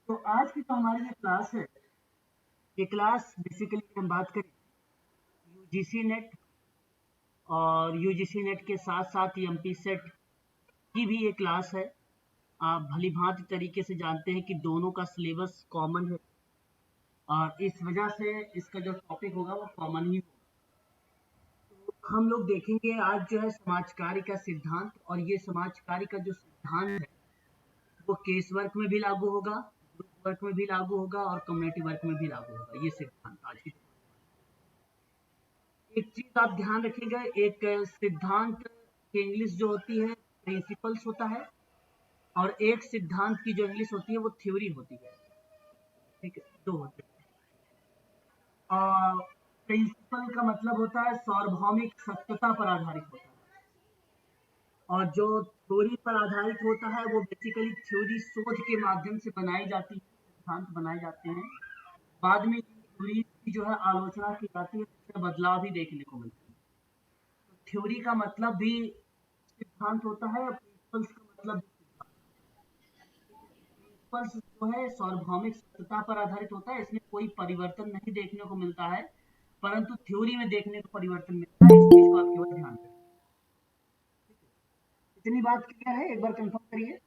तो आज की जो हमारी ये क्लास है, ये क्लास बेसिकली हम बात करें यूजीसी नेट और यूजीसी नेट के साथ साथ एमपी सेट की भी ये क्लास है। आप भली भांति तरीके से जानते हैं कि दोनों का सिलेबस कॉमन है और इस वजह से इसका जो टॉपिक होगा वो कॉमन ही होगा। तो हम लोग देखेंगे आज जो है समाज कार्य का सिद्धांत, और ये समाज कार्य का जो सिद्धांत है वो केस वर्क में भी लागू होगा, ग्रुप वर्क में भी लागू होगा और कम्युनिटी वर्क में भी लागू होगा। ये सिद्धांत आज की। एक चीज आप ध्यान रखिएगा, एक सिद्धांत की इंग्लिश जो होती है प्रिंसिपल्स होता है, और एक सिद्धांत की जो इंग्लिश होती है वो थ्योरी होती है। ठीक है, दो होते हैं। प्रिंसिपल का मतलब होता है सार्वभौमिक सत्यता पर आधारित होता है, और जो थ्योरी पर आधारित होता है वो बेसिकली थ्योरी शोध के माध्यम से बनाई जाती है, सिद्धांत बनाए जाते हैं। बाद में थ्योरी की जो है आलोचना की जाती है, उसमें बदलाव भी देखने को मिलता है। तो थ्योरी का मतलब भी सिद्धांत होता है, और प्रिंसिपल्स का मतलब प्रिंसिपल्स जो है सार्वभौमिक सत्यता पर आधारित होता है, इसमें कोई परिवर्तन नहीं देखने को मिलता है, परंतु थ्योरी में देखने को परिवर्तन मिलता है। इस चीज को आप केवल ध्यान रखें। इतनी बात क्लियर है? एक बार कंफर्म करिए।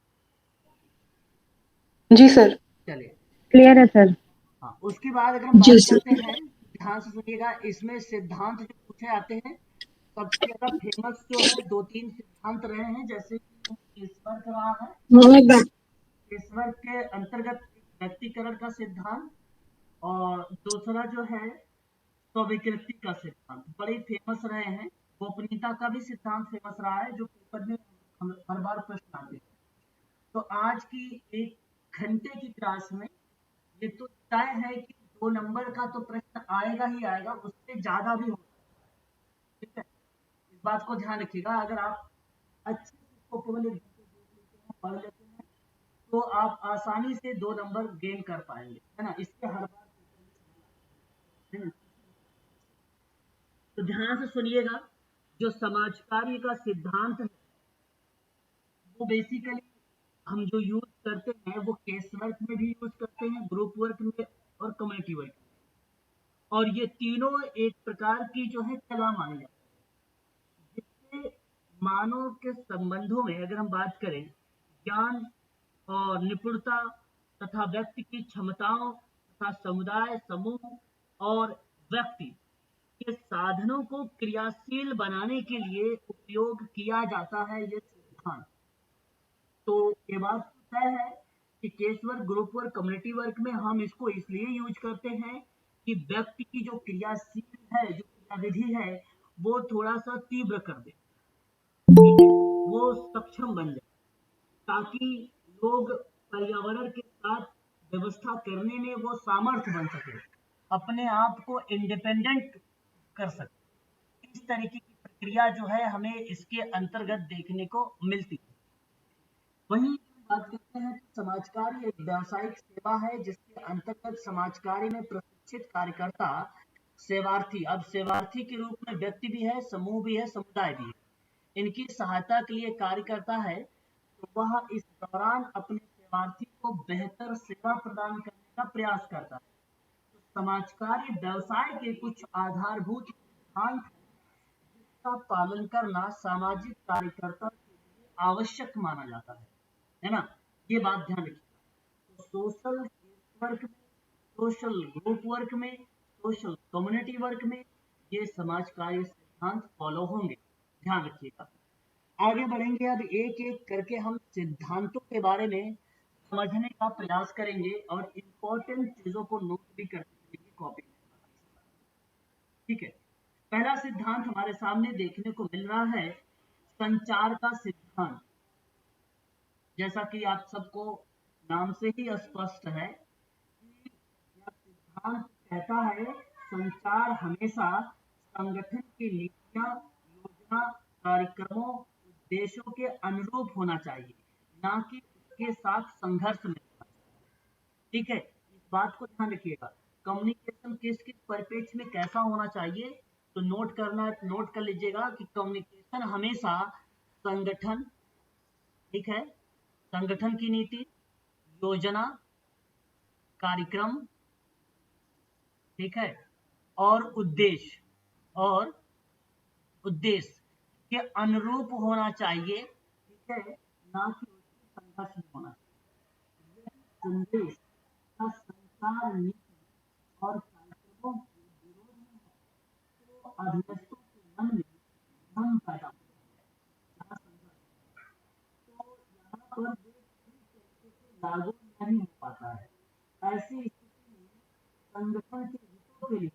जी सर, चलिए, क्लियर है सर। हाँ, उसके बाद अगर हम जी बात सर। करते हैं, ध्यान से सुनिएगा, इसमें सिद्धांत जो पूछे आते हैं सबसे ज्यादा फेमस जो है दो तीन सिद्धांत रहे हैं, जैसे कि केसवर्क रहा है। केसवर्क के अंतर्गत व्यक्तिकरण का सिद्धांत, और दूसरा जो है स्वीकृति का सिद्धांत, बड़े फेमस रहे हैं। गोपनीयता का भी सिद्धांत फेमस रहा है, जो पेपर में हर बार प्रश्न आते हैं। तो आज की एक घंटे की क्लास में ये तो तय है कि 2 नंबर का तो प्रश्न आएगा ही आएगा, उससे ज्यादा भी होगा। ठीक है, इस बात को ध्यान रखिएगा। अगर आप अच्छे से इसको केवल एक घंटे देख लेते हैं, पढ़ लेते हैं, तो आप आसानी से 2 नंबर गेन कर पाएंगे, है ना। इसके हर बार है ना। तो ध्यान से सुनिएगा, जो समाज कार्य का सिद्धांत है वो बेसिकली हम जो यूज करते हैं वो केस वर्क में भी यूज करते हैं, ग्रुप वर्क में और कम्युनिटी वर्क में। और ये तीनों एक प्रकार की जो है कला मानी जाती है, जिससे मानव के संबंधों में अगर हम बात करें, ज्ञान और निपुणता तथा व्यक्ति की क्षमताओं तथा समुदाय समूह और व्यक्ति के साधनों को क्रियाशील बनाने के लिए उपयोग किया जाता है ये सिद्धांत। तो ये बात तय है कि case work, group work, community work में हम इसको इसलिए यूज करते हैं कि व्यक्ति की जो क्रियाशील है, जो क्रियाविधि है, वो थोड़ा सा तीव्र कर दे, वो सक्षम बन जाए, ताकि लोग पर्यावरण के साथ व्यवस्था करने में वो सामर्थ्य बन सके, अपने आप को इंडिपेंडेंट कर सके। इस तरीके की प्रक्रिया जो है हमें इसके अंतर्गत देखने को मिलती है। वहीं बात करते हैं कि समाज कार्य एक व्यावसायिक सेवा है, जिसके अंतर्गत समाज कार्य में प्रशिक्षित कार्यकर्ता सेवार्थी, अब सेवार्थी के रूप में व्यक्ति भी है, समूह भी है, समुदाय भी है, इनकी सहायता के लिए कार्य करता है। तो वह इस दौरान अपने सेवार्थी को बेहतर सेवा प्रदान करने का प्रयास करता है। तो समाज कार्य व्यवसाय के कुछ आधारभूत सिद्धांत हैं, जिसका पालन करना सामाजिक कार्यकर्ता के लिए आवश्यक माना जाता है ना। ये बात ध्यान रखिएगा। तो सोशल वर्क में, सोशल ग्रुप वर्क में, सोशल कम्युनिटी वर्क में ये समाज कार्य सिद्धांत फॉलो होंगे, ध्यान रखिएगा। आगे बढ़ेंगे, अब एक एक करके हम सिद्धांतों के बारे में समझने का प्रयास करेंगे और इम्पोर्टेंट चीजों को नोट भी करते चलेंगे कॉपी में। ठीक है, पहला सिद्धांत हमारे सामने देखने को मिल रहा है, संचार का सिद्धांत। जैसा कि आप सबको नाम से ही स्पष्ट है कि यह सिद्धांत कहता है संचार हमेशा संगठन की नीतियां, योजना, कार्यक्रमों, उद्देश्यों के अनुरूप होना चाहिए, ना कि उसके साथ संघर्ष में होना चाहिए। ठीक है, इस बात को ध्यान रखिएगा। कम्युनिकेशन किस किस परिप्रेक्ष्य में कैसा होना चाहिए, तो नोट कर लीजिएगा कि कम्युनिकेशन हमेशा संगठन, ठीक है, संगठन की नीति, योजना, कार्यक्रम, ठीक है, और उद्देश्य के अनुरूप होना चाहिए, ठीक है, ना कि उसके संघर्ष में होना चाहिए। संदेश का संचार नीति और कार्यक्रमों के विरोध में है तो अभ्यस्तों के मन में भ्रम पैदा होता है, तो यहाँ पर वे ठीक तरीके से लागू नहीं हो पाता है। ऐसी स्थिति में संगठन के हितों के लिए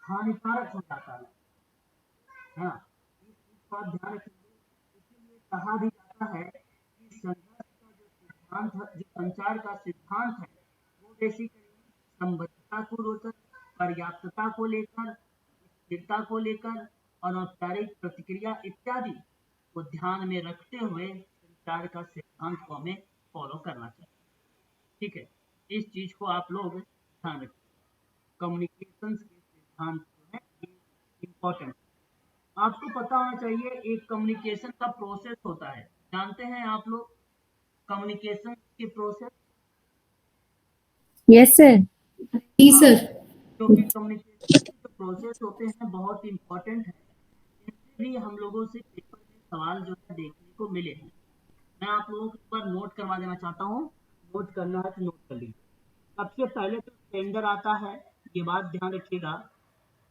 हानिकारक हो जाता है। हाँ, इस चीज को आप ध्यान रखेंगे। इसीलिए कहा भी जाता है कि संघर्ष का जो सिद्धांत है, जो संचार का सिद्धांत है, वो बेसिकली संबद्धता को लेकर, पर्याप्तता को लेकर, स्थिरता को लेकर, अनौपचारिक प्रतिक्रिया इत्यादि को ध्यान में रखते हुए संचार का सिद्धांत को हमें फॉलो करना चाहिए। ठीक है, इस चीज को आप लोग ध्यान रखें। कम्युनिकेशन के सिद्धांत जो है इम्पोर्टेंट, आपको पता होना चाहिए। एक कम्युनिकेशन का प्रोसेस होता है, जानते हैं आप लोग कम्युनिकेशन की प्रोसेस? Yes sir. जी सर। क्योंकि कम्युनिकेशन के जो प्रोसेस होते हैं बहुत इंपॉर्टेंट है। इनसे भी हम लोगों से पेपर में सवाल जो है देखने को मिले हैं। मैं आप लोगों को एक बार नोट करवा देना चाहता हूँ, नोट करना है तो नोट कर लीजिए। सबसे पहले तो सेंडर आता है, ये बात ध्यान रखिएगा।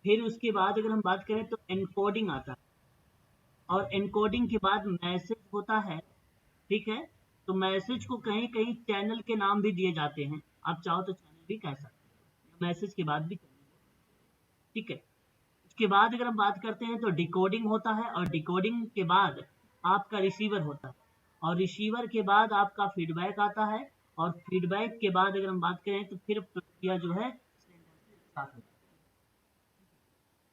फिर उसके बाद अगर हम बात करें तो एनकोडिंग आता है, और एनकोडिंग के बाद मैसेज होता है, ठीक है। तो मैसेज को कहीं कहीं चैनल के नाम भी दिए जाते हैं, आप चाहो तो चैनल भी कह सकते हो, मैसेज के बाद भी, ठीक है। उसके बाद अगर हम बात करते हैं तो डिकोडिंग होता है, और डिकोडिंग के बाद आपका रिसीवर होता है, और रिसीवर के बाद आपका फीडबैक आता है, और फीडबैक के बाद अगर हम बात करें तो फिर प्रक्रिया जो है सेंडर से स्टार्ट होती है।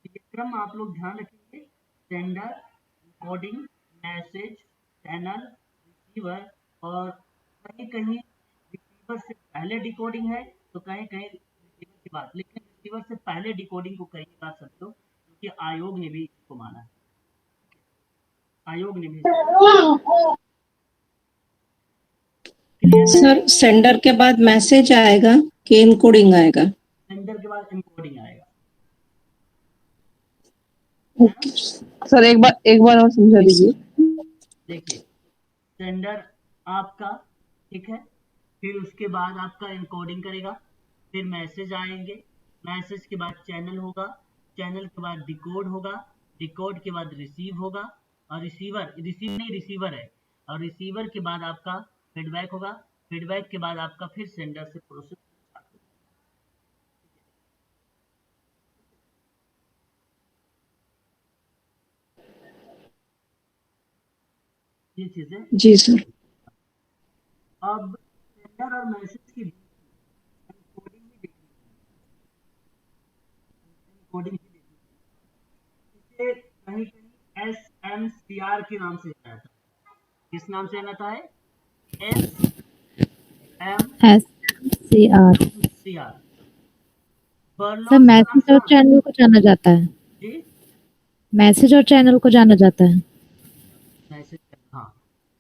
ये क्रम आप लोग ध्यान रखेंगे। Sender, decoding, message, channel, receiver, और कहीं कहीं रिसीवर से पहले डिकोडिंग है तो कहीं कहीं रिसीवर के बाद, लेकिन रिसीवर से पहले डिकोडिंग को कई बार समझो, क्योंकि आयोग ने भी इसको माना है, आयोग ने भी सर सेंडर के बाद मैसेज आएगा कि इनकोडिंग आएगा? सेंडर के बाद इनकोडिंग आएगा। ओके सर, एक बार और समझा दीजिए। देखिए, सेंडर आपका, ठीक है, फिर उसके बाद आपका इनकोडिंग करेगा, फिर मैसेज आएंगे, मैसेज के बाद चैनल होगा, चैनल के बाद डिकोड होगा, डिकोड के बाद रिसीव होगा, और रिसीव नहीं, रिसीवर है, और रिसीवर के बाद आपका फीडबैक होगा, फीडबैक के बाद आपका फिर सेंडर से प्रोसेस स्टार्ट होगा। ये चीजें जी सर। अब सेंडर और मैसेज के बीच एनकोडिंग भी देखनी है, एनकोडिंग भी देखनी है। इसे कहीं कहीं SMCR के नाम से जाना जाता है। किस नाम से जाना जाता है? SMCR। SMCR। सर बर्लॉस का नाम मैसेज और सुना? चैनल को जाना जाता है, जी, मैसेज और चैनल को जाना जाता है। मैसेज, हाँ,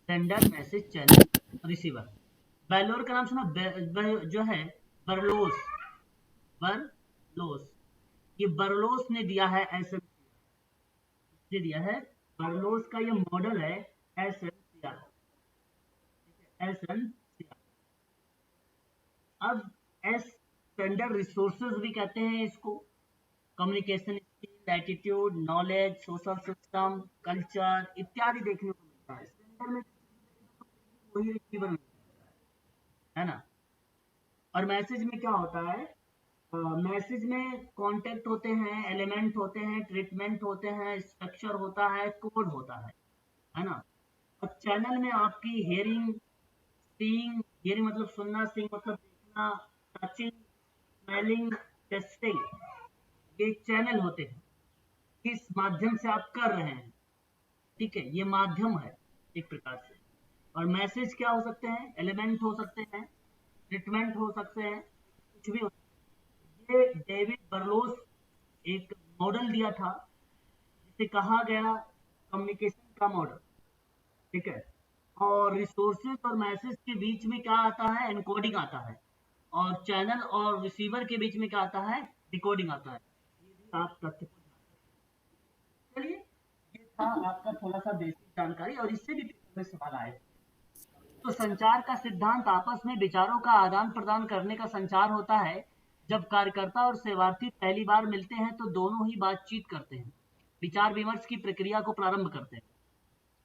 सेंडर, मैसेज, चैनल, रिसीवर। बैलोर का नाम सुना? जो है बर्लोस, बर्लोस, ये बर्लोस ने दिया है SMCR, दिया है बर्लोस का, ये मॉडल है SMCR, SMCR। अब सेंडर रिसोर्सेज भी कहते हैं इसको, communication skill, attitude, knowledge, social system, culture इत्यादि देखने को मिलता है। सेंडर में वही रिसीवर में है ना। और मैसेज में क्या होता है? मैसेज में कॉन्टेक्ट होते हैं, एलिमेंट होते हैं, ट्रीटमेंट होते हैं, स्ट्रक्चर होता है, कोड होता है ना। और चैनल में आपकी हेयरिंग, सीइंग, हियरिंग मतलब सुनना, सीइंग मतलब देखना, टचिंग, स्मेलिंग, टेस्टिंग, ये चैनल होते हैं, किस माध्यम से आप कर रहे हैं, ठीक है, ये माध्यम है एक प्रकार से। और मैसेज क्या हो सकते हैं? एलिमेंट हो सकते हैं, ट्रीटमेंट हो सकते हैं, कुछ भी हो सकते हैं। ये डेविड बर्लोस एक मॉडल दिया था जिसे कहा गया कम्युनिकेशन का मॉडल, ठीक है। और रिसोर्सेज और मैसेज के बीच में क्या आता है? एनकोडिंग आता है, और चैनल और रिसीवर के बीच में क्या आता है, डिकोडिंग आता है। ये भी आप तथ्य को ध्यान रखिए। चलिए, ये था आपका थोड़ा सा बेसिक जानकारी, और इससे भी पेपर में सवाल आए। तो संचार का सिद्धांत आपस में विचारों का आदान प्रदान करने का संचार होता है। जब कार्यकर्ता और सेवार्थी पहली बार मिलते हैं तो दोनों ही बातचीत करते हैं, विचार विमर्श की प्रक्रिया को प्रारंभ करते हैं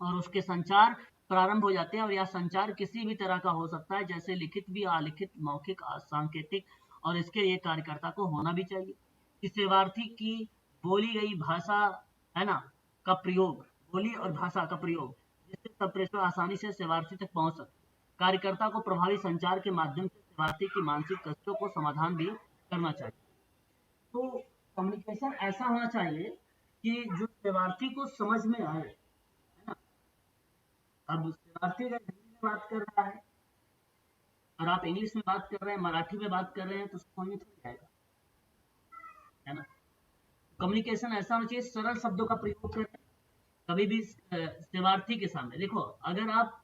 और उसके संचार प्रारंभ हो जाते हैं। और यह संचार किसी भी तरह का हो सकता है, जैसे लिखित भी, अलिखित, मौखिक, सांकेतिक, और इसके लिए कार्यकर्ता को होना भी चाहिए कि सेवार्थी की बोली गई भाषा, है ना, का प्रयोग, बोली और भाषा का प्रयोग, जिससे संप्रेषण आसानी से सेवार्थी तक पहुंच सके। कार्यकर्ता को प्रभावी संचार के माध्यम से सेवार्थी की मानसिक कष्टों को समाधान भी करना चाहिए। तो कम्युनिकेशन ऐसा होना चाहिए कि जो सेवार्थी को समझ में आए, है ना। अब सेवार्थी अगर हिंदी में बात कर रहा है और आप इंग्लिश में बात कर रहे हैं, मराठी में बात कर रहे हैं, तो समझ में थोड़ी आएगा, है ना। कम्युनिकेशन ऐसा होना चाहिए, सरल शब्दों का प्रयोग करें। कभी भी सेवार्थी के सामने देखो, अगर आप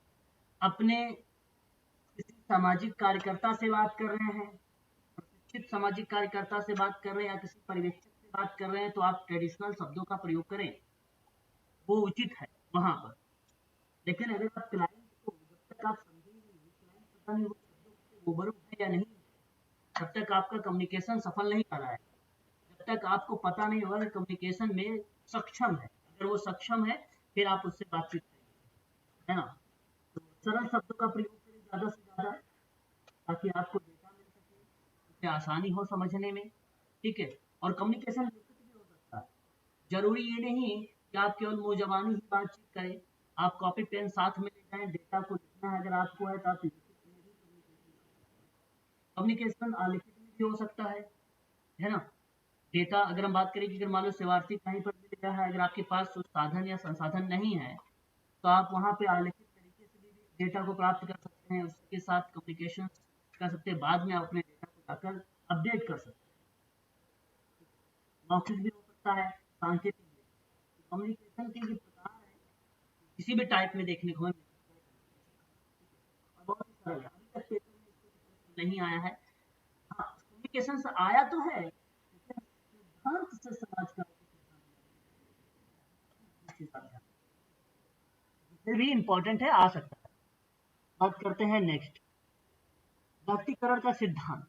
अपने किसी सामाजिक कार्यकर्ता से बात कर रहे हैं, प्रशिक्षित सामाजिक कार्यकर्ता से बात कर रहे हैं, या किसी पर्यवेक्षक से बात कर रहे हैं, तो आप ट्रेडिशनल शब्दों का प्रयोग करें, वो उचित है वहां पर। लेकिन अगर आप क्लाइंट को, जब तक आप समझेंगे नहीं, क्लाइंट पता नहीं वो शब्दों से रूबरू है या नहीं, तब तक आपका कम्युनिकेशन सफल नहीं कर रहा है। जब तक आपको पता नहीं होगा कि कम्युनिकेशन में सक्षम है, अगर वो सक्षम है फिर आप उससे बातचीत करेंगे, है ना। तो सरल शब्दों का प्रयोग करें ज़्यादा से ज़्यादा, ताकि आपको डेटा मिल सके, उसे आसानी हो समझने में, ठीक है। और कम्युनिकेशन लिखित भी हो सकता है, जरूरी ये नहीं कि आप केवल मुंह जबानी ही बातचीत करें, आप कॉपी पेन साथ में ले जाएं, डेटा को लिखना है अगर आपको है तो आप लिखित में भी कम्युनिकेशन लिखित में भी हो सकता है ना। डेटा अगर हम बात करें कि अगर मान लो सेवार्थी कहीं पर मिल गया है, अगर आपके पास उस साधन या संसाधन नहीं है, तो आप वहाँ पे आलेखित तरीके से भी डेटा को प्राप्त कर सकते हैं। उसके साथ कम्युनिकेशन कर सकते हैं, बाद में आप अपने डेटा को जाकर अपडेट कर सकते हैं। मौखिक भी हो सकता है, सांकेतिक भी। तो कम्युनिकेशन के ये प्रकार हैं, किसी भी टाइप में देखने को हमें मिल सकता है कम्युनिकेशन, और बहुत ही सरल है। अभी तक पेपर में इसको प्रश्न नहीं आया है। हाँ, कम्युनिकेशन से आया तो है, लेकिन सिद्धांत से समाज का सिद्धांत फिर भी इम्पोर्टेंट है, आ सकता है। बात करते हैं नेक्स्ट, व्यक्तिकरण का सिद्धांत।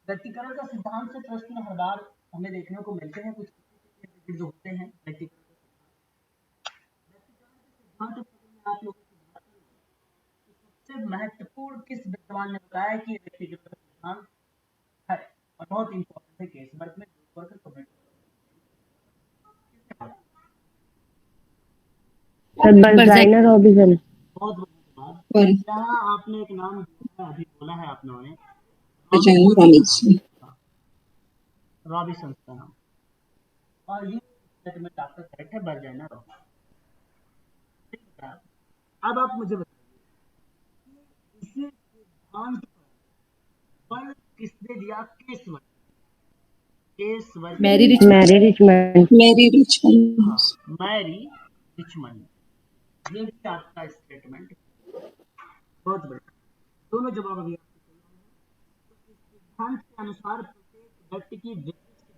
व्यक्तिकरण का सिद्धांत से प्रश्न हर बार हमें देखने को मिलते हैं, कुछ जो होते हैं व्यक्तिकरण का सिद्धांत। व्यक्तिकरण के सिद्धांत में आप लोगों की बात करूं तो सबसे महत्वपूर्ण किस विद्वान ने बताया कि व्यक्तिकरण का सिद्धांत है, और बहुत इंपॉर्टेंट है केस वर्क में, ग्रुप वर्क, कमेंट बर्जाइनर रॉबिन्सन। बहुत बढ़िया जवाब। पर यहाँ आपने एक नाम दिया है, अभी बोला है आप लोगों ने, रॉबिन्सन। रॉबिन्सन का नाम, और ये स्टेटमेंट आपका करेक्ट है, बर्जाइनर रॉबिन्सन। अब आप मुझे बताइए कि इसी सिद्धांत पर बल किसने दिया, case work, case work, Mary Richmond. Mary Richmond. हाँ, मैरी रिचमंड। ये भी आपका स्टेटमेंट, बहुत बढ़िया, दोनों जवाब अभी आपके सही आए हैं। तो इस सिद्धांत के अनुसार प्रत्येक व्यक्ति की विशिष्ट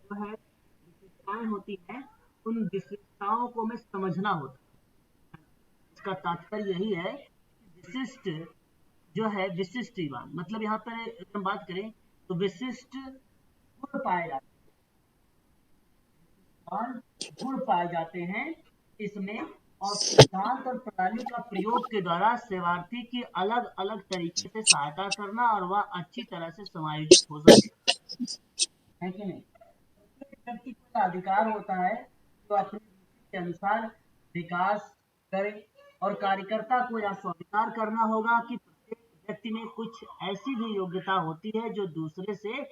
जो है विशेषताएं होती हैं, उन विशेषताओं को हमें समझना होता है। इसका तात्पर्य यही है कि विशिष्ट जो है, विशिष्ट मतलब यहाँ पर अगर हम बात करें तो विशिष्ट गुण पाए जाते हैं, और गुण पाए जाते हैं इसमें, और सिद्धांत और प्रणाली का प्रयोग के द्वारा सेवार्थी की अलग अलग तरीके से सहायता करना, और वह अच्छी तरह से समायोजित हो सके, है कि नहीं। प्रत्येक व्यक्ति को अधिकार होता है जो अपनी रुचि के अनुसार विकास करे, और कार्यकर्ता को यह स्वीकार करना होगा कि प्रत्येक व्यक्ति में कुछ ऐसी भी योग्यता होती है जो दूसरे से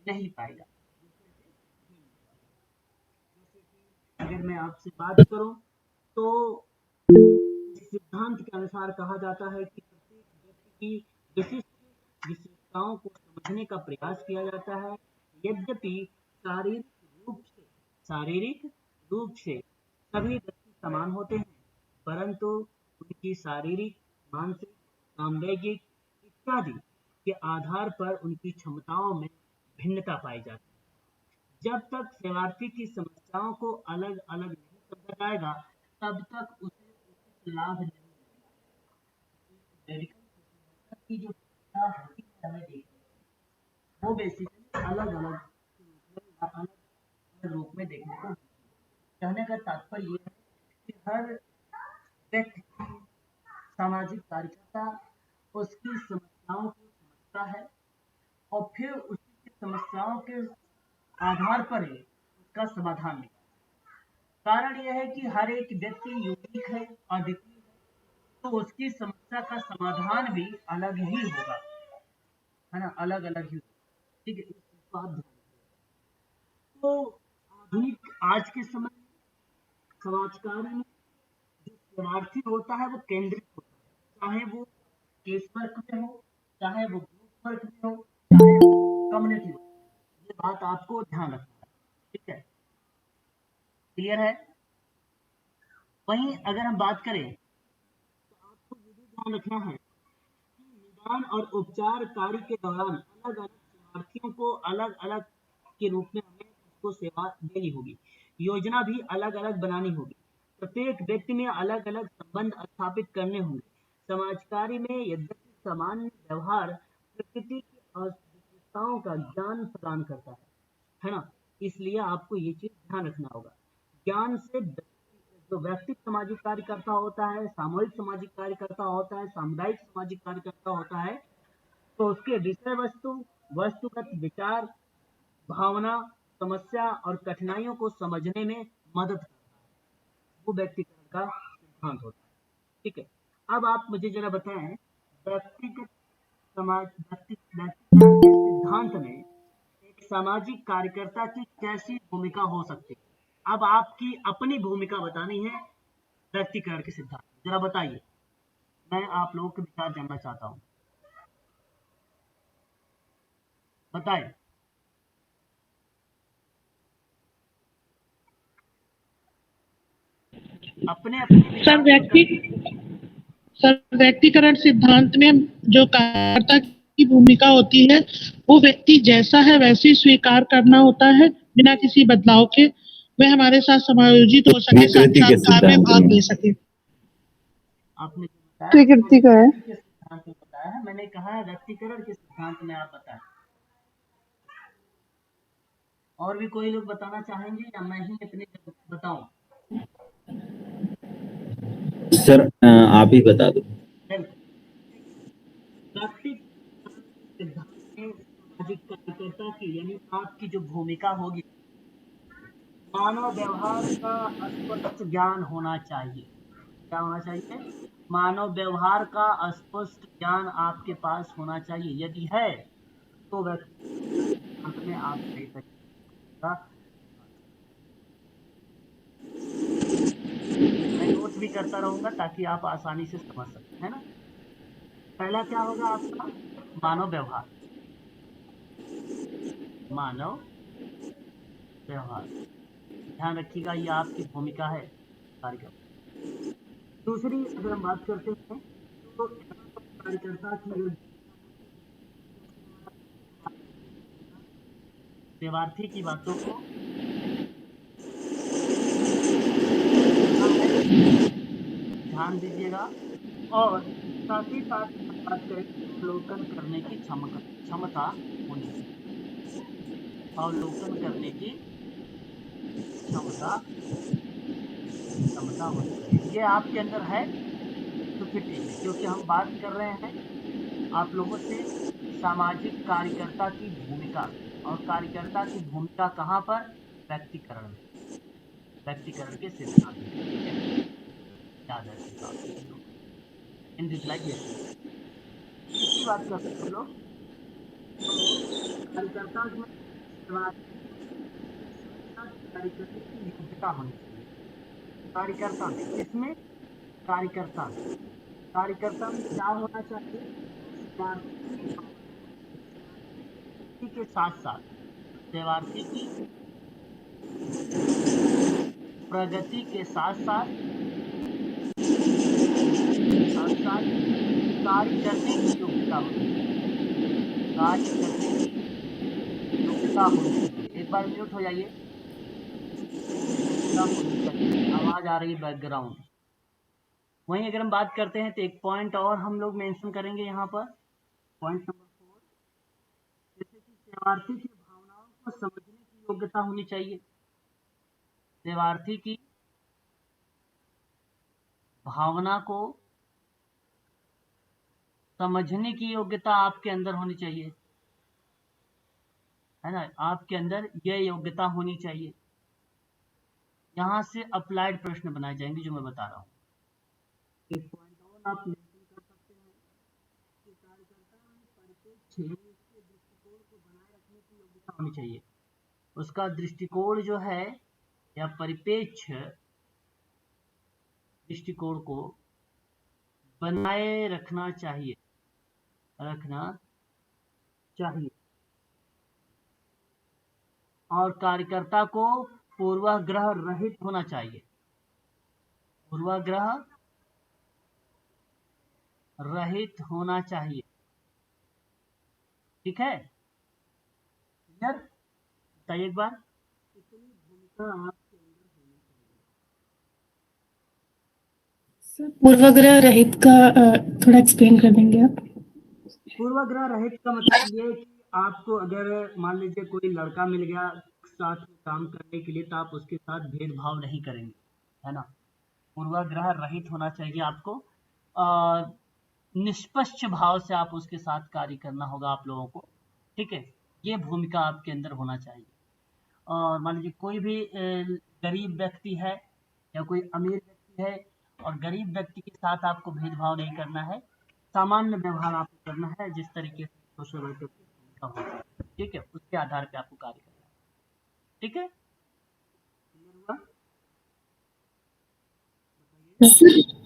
नहीं पाई जाती। अगर मैं आपसे बात करूं तो इस सिद्धांत के अनुसार कहा जाता है कि प्रत्येक व्यक्ति की विशिष्ट विशेषताओं को समझने का प्रयास किया जाता है। यद्यपि शारीरिक रूप से सभी व्यक्ति समान होते हैं, परंतु उनकी शारीरिक, मानसिक, सामवेगिक इत्यादि के आधार पर उनकी क्षमताओं में भिन्नता पाई जाती है। जब तक सेवार्थी की समस्याओं को अलग अलग नहीं समझा जाएगा तब तक उसे उचित लाभ नहीं मिलेगा। मेडिकल प्रोफेशन की जो शिक्षा होती है हमें देखनी है, वो बेसिकली अलग अलग रूप में देखने को मिलती है। कहने का तात्पर्य ये है कि हर व्यक्ति सामाजिक कार्यकर्ता उसकी समस्याओं को समझता है और फिर उसकी समस्याओं के आधार पर ही उसका समाधान निकालता है। कारण यह है कि हर एक व्यक्ति यूनिक है, अद्वितीय है, तो उसकी समस्या का समाधान भी अलग ही होगा, है ना, अलग अलग ही होगा। ठीक है, इस चीज को आप ध्यान रखिए। तो आधुनिक आज के समय में समाज कार्य में जो सेवार्थी होता है वो केंद्रित होता है, चाहे वो केस वर्क में हो, चाहे वो ग्रुप वर्क में हो, चाहे वो कम्युनिटी वर्क। ये बात आपको ध्यान रखना है। ठीक है, क्लियर है। वहीं अगर हम बात करें तो आपको ये भी ध्यान रखना है कि निदान और उपचार कार्य के दौरान अलग अलग सेवार्थियों को अलग अलग के रूप में हमें उसको सेवा देनी होगी। योजना भी अलग अलग बनानी होगी। प्रत्येक व्यक्ति में अलग अलग संबंध स्थापित करने होंगे। समाज कार्य में यद्यपि सामान्य व्यवहार प्रकृति की विशेषताओं का ज्ञान प्रदान करता है ना, इसलिए आपको ये चीज ध्यान रखना होगा। ज्ञान से जो व्यक्ति सामाजिक कार्यकर्ता होता है, सामूहिक सामाजिक कार्यकर्ता होता है, सामुदायिक सामाजिक कार्यकर्ता होता है, तो उसके विषय वस्तु, वस्तुगत विचार, भावना, समस्या और कठिनाइयों को समझने में मदद करता है। वो व्यक्तिकरण का सिद्धांत होता है। ठीक है, अब आप मुझे जरा बताएं व्यक्तिगत व्यक्तिकरण के सिद्धांत में एक सामाजिक कार्यकर्ता की कैसी भूमिका हो सकती है। अब आपकी अपनी भूमिका बतानी है व्यक्तिकरण के सिद्धांत, जरा बताइए, मैं आप लोगों के विचार जानना चाहता हूं, बताइए। अपने अपने सर व्यक्तिकरण सिद्धांत में जो कार्यकर्ता की भूमिका होती है वो व्यक्ति जैसा है वैसे ही स्वीकार करना होता है बिना किसी बदलाव के। वह हमारे साथ समायोजित हो सके, साक्षात्कार में भाग ले सके। आपने स्वीकृति का है। के सिद्धांत में बताया है, मैंने कहा है व्यक्तिकरण के सिद्धांत में आप बताएं। और भी कोई लोग बताना चाहेंगे या मैं ही अपने बताऊं? सर आप ही बता दो। सिद्धांत में सामाजिक कार्यकर्ता की यानी आपकी जो भूमिका होगी, मानव व्यवहार का स्पष्ट ज्ञान होना चाहिए। क्या होना चाहिए? मानव व्यवहार का स्पष्ट ज्ञान आपके पास होना चाहिए। यदि है तो व्यक्ति में आप सही तरीका मैं नोट भी करता रहूंगा ताकि आप आसानी से समझ सकें, है ना। पहला क्या होगा आपका? मानव व्यवहार, मानव व्यवहार, ध्यान रखिएगा, ये आपकी भूमिका है कार्यकर्ता। दूसरी अगर हम बात करते हैं तो कार्यकर्ता की सेवार्थी की बातों को ध्यान दीजिएगा और साथ ही साथ बात करें अवलोकन करने की क्षमता होनी चाहिए। अवलोकन करने की क्षमता होनी चाहिए। ये आपके अंदर है तो फिर ठीक है, क्योंकि हम बात कर रहे हैं आप लोगों से सामाजिक कार्यकर्ता की भूमिका, और कार्यकर्ता की भूमिका कहाँ पर? व्यक्तिकरण में, व्यक्तिकरण के सिद्धांत में। याद रखिएगा इन दिस लाइक इसकी बात करते हैं हम लोग। तो कार्यकर्ता में कार्यकर्ता की योग्यता होनी चाहिए। कार्यकर्ता में, इसमें कार्यकर्ता में क्या होना चाहिए? के साथ साथ सेवार्थी की प्रगति के साथ साथ कार्य करने की योग्यता होती है। कार्य करने की योग्यता होनी चाहिए। एक बार म्यूट हो जाइए। योग्यता होनी चाहिए, आवाज आ रही बैकग्राउंड। वहीं अगर हम बात करते हैं तो एक पॉइंट और हम लोग मेंशन करेंगे यहाँ पर, पॉइंट नंबर 4, जैसे कि सेवार्थी की भावनाओं को समझने की योग्यता होनी चाहिए। सेवार्थी की भावना को समझने की योग्यता आपके अंदर होनी चाहिए, है ना, आपके अंदर यह योग्यता होनी चाहिए। यहाँ से अप्लाइड प्रश्न बनाए जाएंगे जो मैं बता रहा हूँ। एक पॉइंट और आप मेंशन कर सकते हैं कि कार्यकर्ता में परिपेक्ष उसके दृष्टिकोण को बनाए रखने की योग्यता होनी चाहिए। उसका दृष्टिकोण जो है या परिपेक्ष दृष्टिकोण को बनाए रखना चाहिए, और कार्यकर्ता को पूर्वाग्रह रहित होना चाहिए, पूर्वाग्रह रहित होना चाहिए। ठीक है, क्लियर? बताइए एक बार, कितनी भूमिका आपके अंदर होनी चाहिए? पूर्वाग्रह रहित का थोड़ा एक्सप्लेन कर देंगे आप? पूर्वाग्रह रहित का मतलब ये कि आपको अगर मान लीजिए कोई लड़का मिल गया साथ में काम करने के लिए, तो आप उसके साथ भेदभाव नहीं करेंगे, है ना। पूर्वाग्रह रहित होना चाहिए आपको, निष्पक्ष भाव से आप उसके साथ कार्य करना होगा आप लोगों को। ठीक है, ये भूमिका आपके अंदर होना चाहिए। और मान लीजिए कोई भी गरीब व्यक्ति है या कोई अमीर व्यक्ति है, और गरीब व्यक्ति के साथ आपको भेदभाव नहीं करना है, सामान्य व्यवहार आपको करना है, जिस तरीके से सोशल वर्कर की भूमिका होती है। ठीक है, उसके आधार पे आपको कार्य करना है। ठीक है,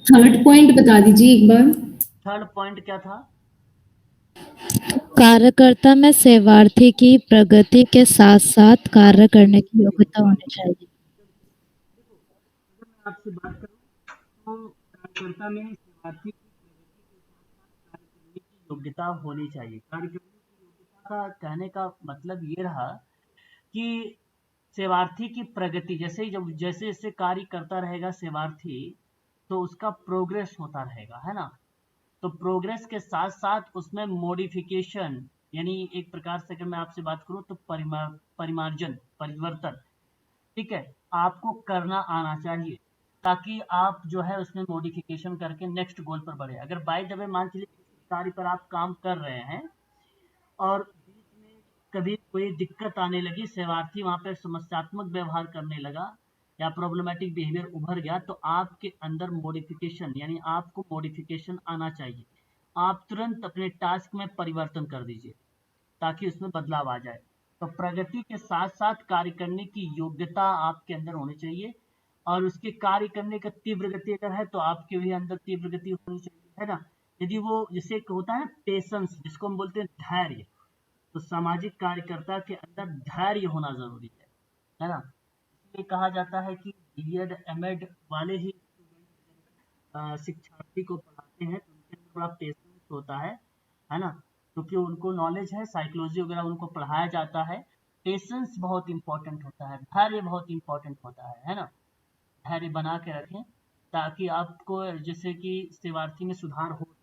थर्ड पॉइंट बता दीजिए एक बार। थर्ड पॉइंट क्या था? कार्यकर्ता में सेवार्थी की प्रगति के साथ साथ कार्य करने की योग्यता होनी चाहिए। देखो, अगर मैं आपसे बात करूं तो कार्यकर्ता में सेवार्थी की प्रगति के साथ साथ कार्य करने की योग्यता होनी चाहिए। कार्य करने की योग्यता का कहने का मतलब ये रहा कि सेवार्थी की प्रगति, जैसे जैसे कार्य करता रहेगा सेवार्थी, तो उसका प्रोग्रेस होता रहेगा, है ना। तो प्रोग्रेस के साथ साथ उसमें मॉडिफिकेशन, यानी एक प्रकार से अगर मैं आपसे बात करूं तो परिवर्तन, ठीक है, आपको करना आना चाहिए, ताकि आप जो है उसमें मॉडिफिकेशन करके नेक्स्ट गोल पर बढ़े। अगर बाय द वे मान चलिए कार्य पर आप काम कर रहे हैं और बीच में कभी कोई दिक्कत आने लगी, सेवार्थी वहां पर समस्यात्मक व्यवहार करने लगा या प्रॉब्लमेटिक बिहेवियर उभर गया, तो आपके अंदर मॉडिफिकेशन, यानी आपको मॉडिफिकेशन आना चाहिए। आप तुरंत अपने टास्क में परिवर्तन कर दीजिए ताकि उसमें बदलाव आ जाए। तो प्रगति के साथ साथ कार्य करने की योग्यता आपके अंदर होनी चाहिए, और उसके कार्य करने का तीव्र गति अगर है तो आपके भी अंदर तीव्र गति होनी चाहिए, है ना। यदि वो जैसे होता है पेशेंस, जिसको हम बोलते हैं धैर्य, तो सामाजिक कार्यकर्ता के अंदर धैर्य होना जरूरी है ना। इसलिए कहा जाता है कि बीएड एमएड वाले ही शिक्षार्थी को पढ़ाते हैं, तो उनके अंदर बड़ा पेशेंस होता है ना, क्योंकि उनको नॉलेज है, साइकोलॉजी वगैरह उनको पढ़ाया जाता है। पेशेंस बहुत इंपॉर्टेंट होता है, धैर्य बहुत इंपॉर्टेंट होता है ना। धैर्य बना के रखें ताकि आपको जैसे कि सेवार्थी में सुधार हो सके।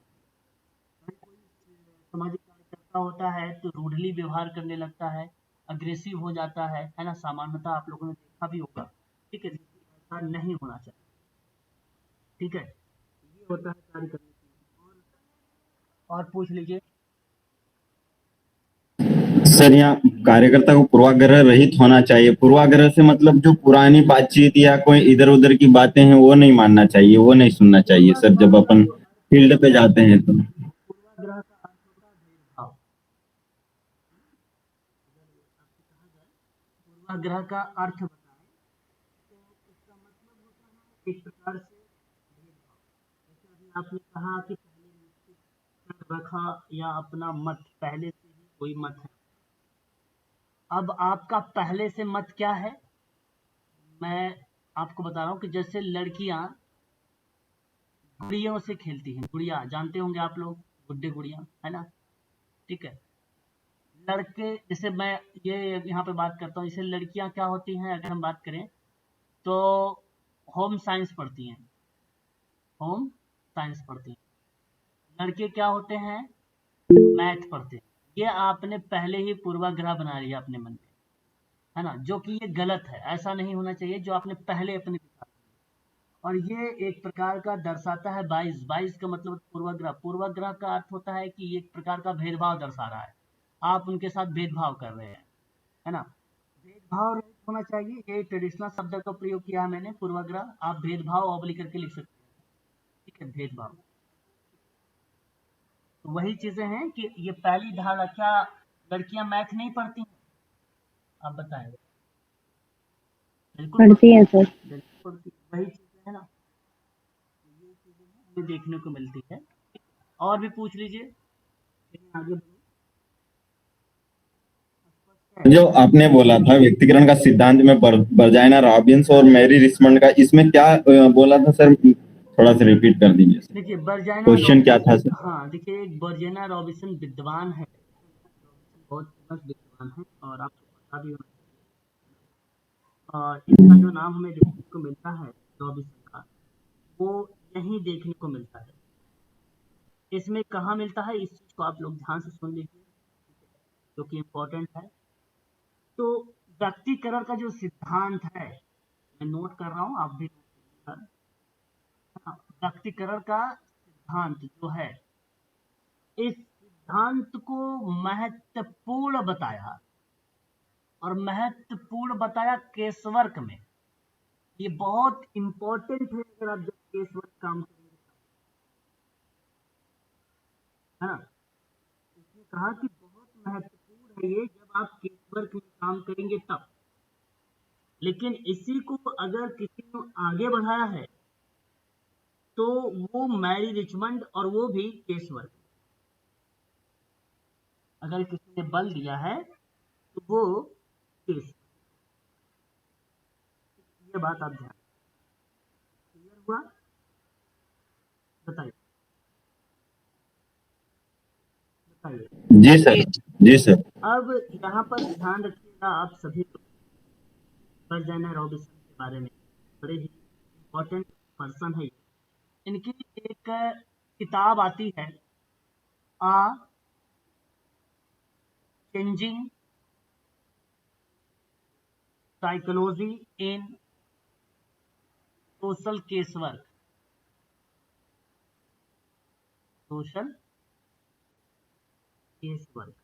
कोई सामाजिक कार्यकर्ता होता है तो रूडली व्यवहार करने लगता है, अग्रेसिव हो जाता है ना, सामान्यतः आप लोगों ने देखा भी होगा। ठीक है, ऐसा नहीं होना चाहिए। ठीक है, ये होता है कार्य करने की। और पूछ लीजिए सर, यहाँ कार्यकर्ता को पूर्वाग्रह रहित होना चाहिए। पूर्वाग्रह से मतलब जो पुरानी बातचीत या कोई इधर उधर की बातें हैं वो नहीं मानना चाहिए, वो नहीं सुनना चाहिए सर, जब अपन फील्ड पे जाते हैं तो। पूर्वाग्रह का अर्थ होता है भेदभाव। अगर आपसे कहा जाए पूर्वाग्रह का अर्थ बताएं तो इसका मतलब होता है एक प्रकार से भेदभाव। जैसे अभी आपने कहा कि पहले निश्चित कर रखा या अपना मत, पहले से ही कोई मत है। अब आपका पहले से मत क्या है, मैं आपको बता रहा हूँ कि जैसे लड़कियां गुड़ियों से खेलती हैं, गुड़िया जानते होंगे आप लोग, गुड्डे गुड़िया, है ना। ठीक है, लड़के, जैसे मैं ये यहाँ पे बात करता हूँ, जैसे लड़कियाँ क्या होती हैं, अगर हम बात करें तो होम साइंस पढ़ती हैं, होम साइंस पढ़ती हैं। लड़के क्या होते हैं, मैथ पढ़ते हैं। ये आपने पहले ही पूर्वाग्रह बना लिया अपने मन में, है ना, जो कि ये गलत है। ऐसा नहीं होना चाहिए जो आपने पहले अपने दिमाग में। और ये एक प्रकार का दर्शाता है बाइस। बाइस का मतलब पूर्वाग्रह। पूर्वाग्रह का अर्थ होता है कि ये एक प्रकार का भेदभाव दर्शा रहा है, आप उनके साथ भेदभाव कर रहे हैं, है ना। भेदभाव रहित होना चाहिए, ये ट्रेडिशनल शब्द का प्रयोग किया है मैंने, पूर्वाग्रह। आप भेदभाव ऑब्लिक करके लिख सकते हैं, ठीक है, भेदभाव। तो वही चीजें हैं कि ये पहली धारणा, क्या लड़कियां मैथ नहीं पढ़ती हैं, आप बताएं। बिल्कुल पढ़ती है सर। बिल्कुल पढ़ती, वही चीजें है ना। तो ये चीजें हमें देखने को मिलती है। और भी पूछ लीजिए, कहीं आगे बढ़ो। जो आपने बोला था व्यक्तिकरण का सिद्धांत में बर्जाइना रॉबिन्स और मैरी रिचमंड का, इसमें क्या बोला था सर, थोड़ा सा रिपीट कर दीजिए सर। देखिए बर्जाइना क्वेश्चन क्या था सर? हाँ देखिए, एक बर्जाइना रॉबिन्सन विद्वान है, बहुत फेमस विद्वान है, और आपको पता भी होना चाहिए। और इसका जो नाम हमें देखने को मिलता है रॉबिन्सन का, वो यहीं देखने को मिलता है। इसमें कहाँ मिलता है, इस चीज को आप लोग ध्यान से सुन लीजिए, जो कि इम्पोर्टेंट है। तो व्यक्तिकरण का जो सिद्धांत है, मैं नोट कर रहा हूँ, आप भी नोट करिएगा। हाँ, व्यक्तिकरण का सिद्धांत जो है, इस सिद्धांत को महत्वपूर्ण बताया, और महत्वपूर्ण बताया केसवर्क में। ये बहुत इंपॉर्टेंट है, अगर आप जब केसवर्क काम करेंगे, है ना। इसने कहा कि बहुत महत्वपूर्ण है ये, जब आप केसवर्क में काम करेंगे तब। लेकिन इसी को अगर किसी ने आगे बढ़ाया है, तो वो मैरी रिचमंड, और वो भी केसवर्क। अगर किसी ने बल दिया है तो वो केस। ये बात आप ध्यान, क्लियर हुआ? बताइए बताइए। जी सर, जी सर। अब यहाँ पर ध्यान रखिएगा आप सभी लोग, बर्जाइना रॉबिन्सन के बारे में, बड़े ही इम्पोर्टेंट पर्सन है। इनकी एक किताब आती है, a changing psychology in social casework, social casework,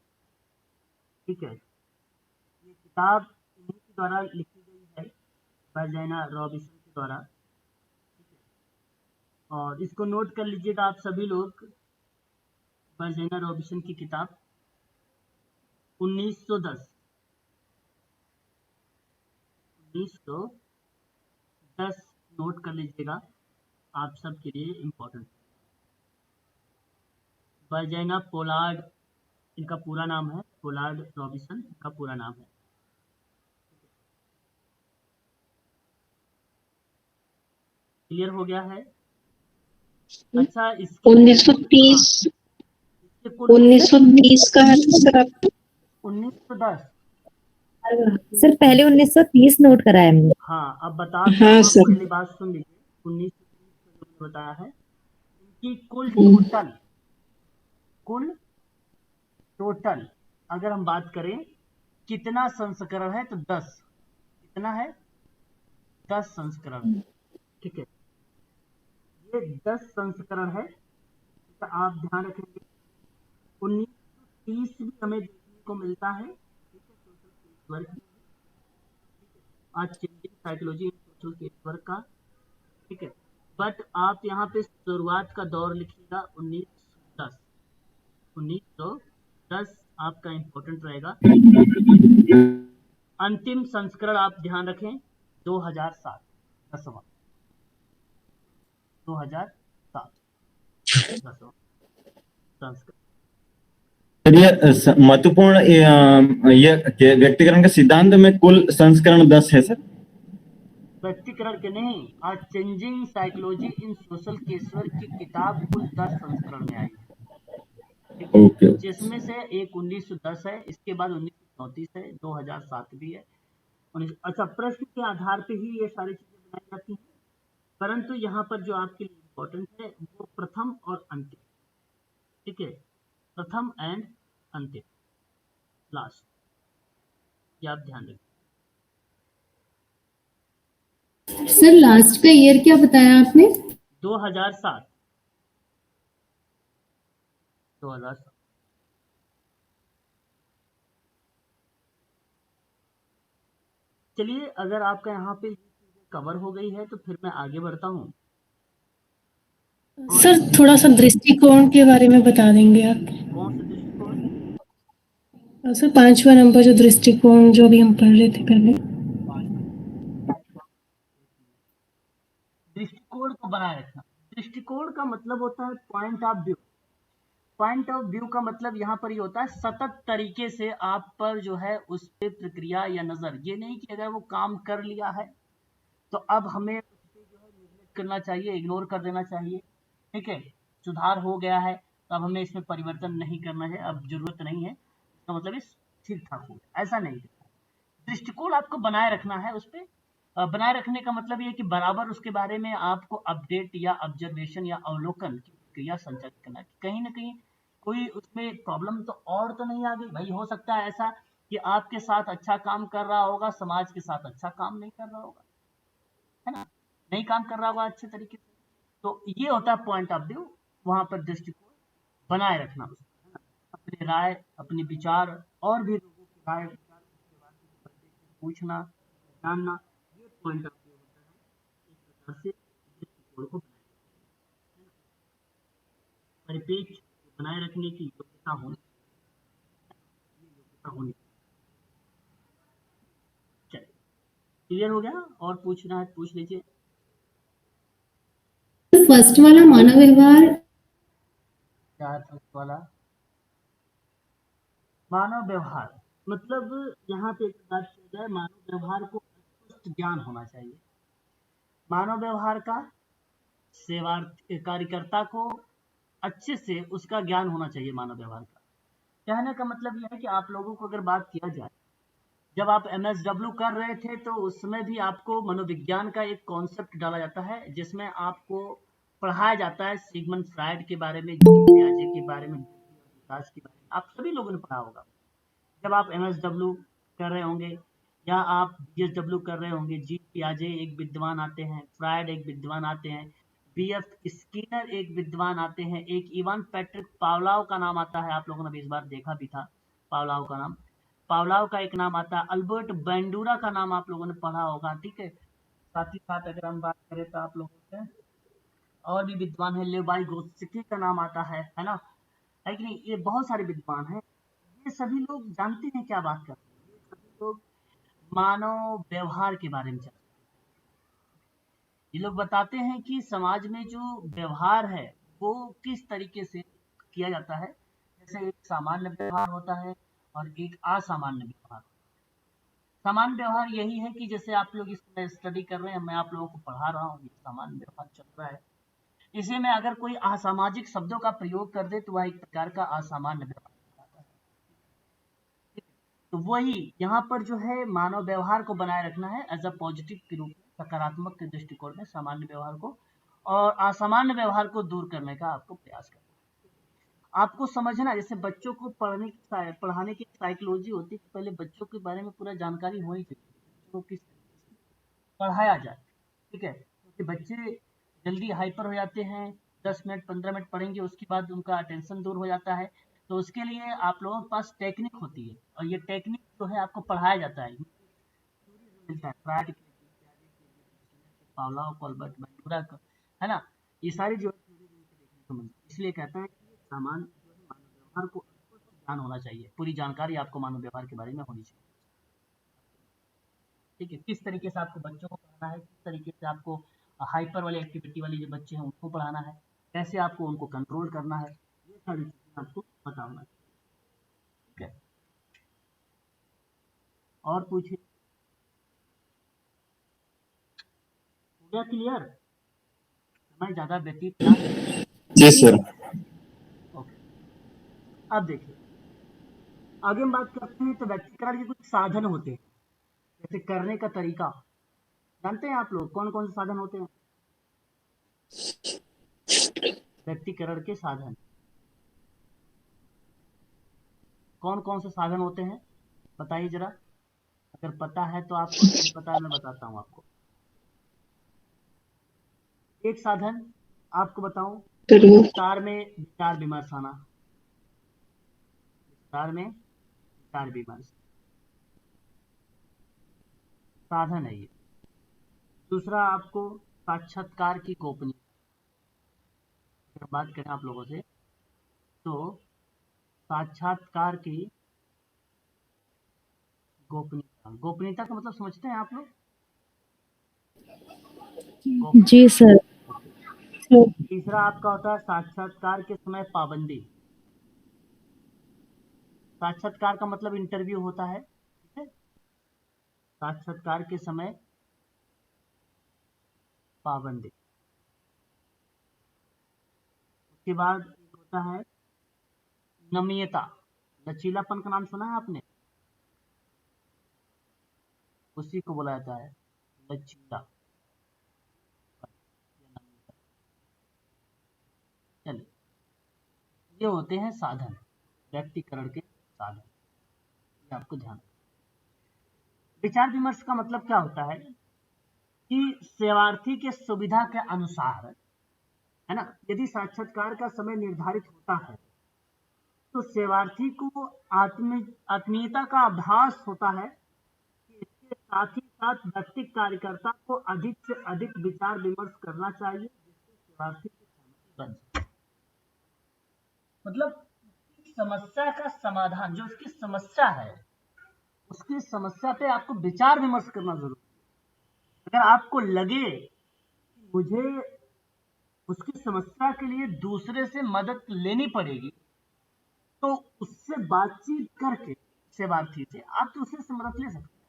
ठीक है। ये किताब इन्हीं के द्वारा लिखी गई है, बर्जाइना रॉबिन्सन के द्वारा, ठीक है। और इसको नोट कर लीजिएगा आप सभी लोग, बर्जाइना रॉबिन्सन की किताब 1910 नोट कर लीजिएगा, आप सबके लिए इम्पोर्टेंट। बर्जाइना पोलार्ड इनका पूरा नाम है, पोलार्ड रॉबिन्सन का पूरा नाम है। क्लियर हो गया है? अच्छा, इसकी 1930 इसके कुल 1930 का है सर आपको? 1910। सर पहले 1930 नोट करा है हमने। हाँ, अब बता रहा हाँ हूँ, सर। पहली बात सुन लीजिए। 1930 का जो मैंने बताया है, इनकी कुल टोटल अगर हम बात करें कितना संस्करण है, तो 10। कितना है? 10 संस्करण है, ठीक है। ये 10 संस्करण है, तो आप ध्यान रखेंगे। 1930 भी हमें देखने को मिलता है, ठीक है, सोशल केसवर्क में, ठीक है। आज changing psychology in social casework का, ठीक है। बट आप यहाँ पे शुरुआत का दौर लिखिएगा 1910। 1910 आपका इंपॉर्टेंट रहेगा। अंतिम संस्करण आप ध्यान रखें 2007, 10वां 2007 10वां संस्करण। सर ये महत्वपूर्ण, ये व्यक्तिकरण के सिद्धांत में कुल संस्करण 10 है सर? व्यक्तिकरण के नहीं, आज changing psychology in social casework की किताब कुल 10 संस्करण में आई है। ओके। जिसमें से एक 1910 है, इसके बाद 1934 है, 2007 भी है। अच्छा, प्रश्न के आधार पे ही ये सारी चीजें बनाई जाती हैं, परंतु यहाँ पर जो आपके लिए इम्पोर्टेंट है वो प्रथम और अंतिम। ठीक है, प्रथम एंड अंतिम, लास्ट, ये आप ध्यान रखिए। सर लास्ट का ईयर क्या बताया आपने? 2007। 2007। चलिए, अगर आपका यहाँ पे कवर हो गई है तो फिर मैं आगे बढ़ता हूँ। सर थोड़ा सा दृष्टिकोण के बारे में बता देंगे आप? कौन सा दृष्टिकोण? सर 5वां नंबर जो दृष्टिकोण जो अभी हम पढ़ रहे थे पहले। दृष्टिकोण को बनाए रखना। दृष्टिकोण का मतलब होता है point of view. Point of view का मतलब यहाँ पर ये होता है सतत तरीके से आप पर जो है उस पे प्रक्रिया या नजर, ये नहीं कि अगर वो काम कर लिया है तो अब हमें उस पे जो है निगलेक्ट करना चाहिए, इग्नोर कर देना चाहिए। ठीक है, सुधार हो गया है तो अब हमें इसमें परिवर्तन नहीं करना है, अब जरूरत नहीं है, इसका मतलब ये ठीक ठाक हो गया, ऐसा नहीं। दृष्टिकोण आपको बनाए रखना है उस पे। बनाए रखने का मतलब ये कि बराबर उसके बारे में आपको अपडेट या ऑब्जर्वेशन या अवलोकन की क्रिया संचालित करना है। कहीं ना कहीं कोई उसमें प्रॉब्लम तो और तो नहीं आ गई भाई। हो सकता है ऐसा कि आपके साथ अच्छा काम कर रहा होगा, समाज के साथ अच्छा काम नहीं कर रहा होगा, है ना, नहीं काम कर रहा होगा अच्छे तरीके से। तो ये होता है पॉइंट ऑफ व्यू, वहां पर दृष्टिकोण बनाए रखना उसका, है ना? अपने राय, अपने विचार और भी लोगों की राय विचार उसके बारे में पूछना, जानना, ये पॉइंट ऑफ व्यू होता है। इस प्रकार से दृष्टिकोण को बनाए रखना, है ना? परिपेक्ष बनाए रखने की योग्यता होनी, ये योग्यता होनी। चलिए, क्लियर हो गया? और पूछना है पूछ लीजिए। फर्स्ट वाला मानव व्यवहार क्या है फर्स्ट वाला? मानव व्यवहार मतलब यहाँ पे एक बात किया जाए, मानव व्यवहार को स्पष्ट ज्ञान होना चाहिए। मानव व्यवहार का सेवार्थी कार्यकर्ता को अच्छे से उसका ज्ञान होना चाहिए। मानव व्यवहार का कहने का मतलब यह है कि आप लोगों को अगर बात किया जाए, जब आप MSW कर रहे थे तो उसमें भी आपको मनोविज्ञान का एक कॉन्सेप्ट डाला जाता है, जिसमें आपको पढ़ाया जाता है सिगमंड फ्रायड के बारे में, जीन पियाजे के बारे में, विकास के बारे में। आप सभी लोगों ने पढ़ा होगा जब आप MSW कर रहे होंगे या आप BSW कर रहे होंगे। जीन पियाजे एक विद्वान आते हैं, फ्रायड एक विद्वान आते हैं, BF स्किनर एक विद्वान आते हैं, एक इवान पैट्रिक पावलाव का नाम आता है। आप लोगों ने भी इस बार देखा भी था पावलाव का नाम। पावलाव का एक नाम आता है, अल्बर्ट बैंडूरा का नाम आप लोगों ने पढ़ा होगा। ठीक है, साथ ही साथ अगर हम बात करें तो आप लोगों से और भी विद्वान है, लेवाई गोत्स्की का नाम आता है ना, है कि नहीं? ये बहुत सारे विद्वान हैं। ये सभी लोग जानते हैं क्या बात करते हैं, ये सभी लोग मानव व्यवहार के बारे में जानते हैं। ये लोग बताते हैं कि समाज में जो व्यवहार है वो किस तरीके से किया जाता है। जैसे एक सामान्य व्यवहार होता है और एक असामान्य व्यवहार। सामान्य व्यवहार यही है कि जैसे आप लोग इसमें स्टडी कर रहे हैं, मैं आप लोगों को पढ़ा रहा हूँ, ये सामान्य व्यवहार चल रहा है। इसी में अगर कोई असामाजिक शब्दों का प्रयोग कर दे तो वह एक प्रकार का असामान्य व्यवहार कहलाता है। तो वही यहाँ पर जो है मानव व्यवहार को बनाए रखना है एज अ पॉजिटिव के रूप में, सकारात्मक के दृष्टिकोण में सामान्य व्यवहार को, और असामान्य व्यवहार को दूर करने का आपको प्रयास करना है। आपको समझना, जैसे बच्चों को पढ़ाने की साइकोलॉजी होती है कि पहले बच्चों के बारे में पूरा जानकारी होनी चाहिए, बच्चों को किस तरीके से पढ़ाया जाए। ठीक है, क्योंकि बच्चे जल्दी हाइपर हो जाते हैं, 10 मिनट 15 मिनट पढ़ेंगे उसके बाद उनका अटेंशन दूर हो जाता है। तो उसके लिए आप लोगों के पास टेक्निक होती है, और ये टेक्निक जो है आपको पढ़ाया जाता है, मिलता है फ्रायड के, पावलोव, अल्बर्ट बैंडूरा का, है ना। ये सारी जो थ्योरी उनसे देखने को मिलती है। इसलिए कहता है कि सामान्य जो है मानव व्यवहार को स्पष्ट ज्ञान होना चाहिए, पूरी जानकारी आपको मानव व्यवहार के बारे में होनी चाहिए। ठीक है, किस तरीके से आपको बच्चों को पढ़ाना है, किस तरीके से आपको हाइपर वाली एक्टिविटी वाले जो बच्चे हैं उनको पढ़ाना है, कैसे आपको उनको कंट्रोल करना है, ये सारी चीजें आपको पता होना चाहिए। ठीक है, और पूछिए। हो गया क्लियर? समय ज्यादा व्यतीत ना। जी सर। ओके, अब देखिए, आगे हम बात करते हैं तो व्यक्तिकरण के कुछ साधन होते हैं, जैसे करने का तरीका। जानते हैं आप लोग कौन कौन से साधन होते हैं व्यक्तिकरण के साधन? कौन कौन से साधन होते हैं बताइए जरा, अगर पता है तो आपको, नहीं पता है मैं बताता हूँ आपको। एक साधन आपको बताऊं, विस्तार में विचार विमर्श आना, विस्तार में विचार विमर्श साधन है ये। दूसरा आपको साक्षात्कार की गोपनीयता, अगर बात करें आप लोगों से तो साक्षात्कार की गोपनीयता, गोपनीयता का मतलब समझते हैं आप लोग? जी सर। तीसरा आपका होता है साक्षात्कार के समय पाबंदी। साक्षात्कार का मतलब इंटरव्यू होता है, ठीक है? साक्षात्कार के समय पाबंदी। उसके बाद एक होता है नम्यता, लचीलापन का नाम सुना है आपने? उसी को बोला जाता है लचीला। चलिए, ये होते हैं साधन, व्यक्तिकरण के साधन, ये आपको ध्यान। विचार विमर्श का मतलब क्या होता है कि सेवार्थी के सुविधा के अनुसार, है ना, यदि साक्षात्कार का समय निर्धारित होता है तो सेवार्थी को आत्मीयता का आभास होता है कि इसके साथ ही साथ व्यक्तिगत कार्यकर्ता को अधिक से अधिक विचार विमर्श करना चाहिए, जिससे सेवार्थी की सहमति बन जाए। मतलब समस्या का समाधान, जो उसकी समस्या है उसकी समस्या पे आपको विचार विमर्श करना जरूरी है। अगर आपको लगे कि मुझे उसकी समस्या के लिए दूसरे से मदद लेनी पड़ेगी तो उससे बातचीत करके सेवार्थी से आप दूसरे से मदद ले सकते हैं,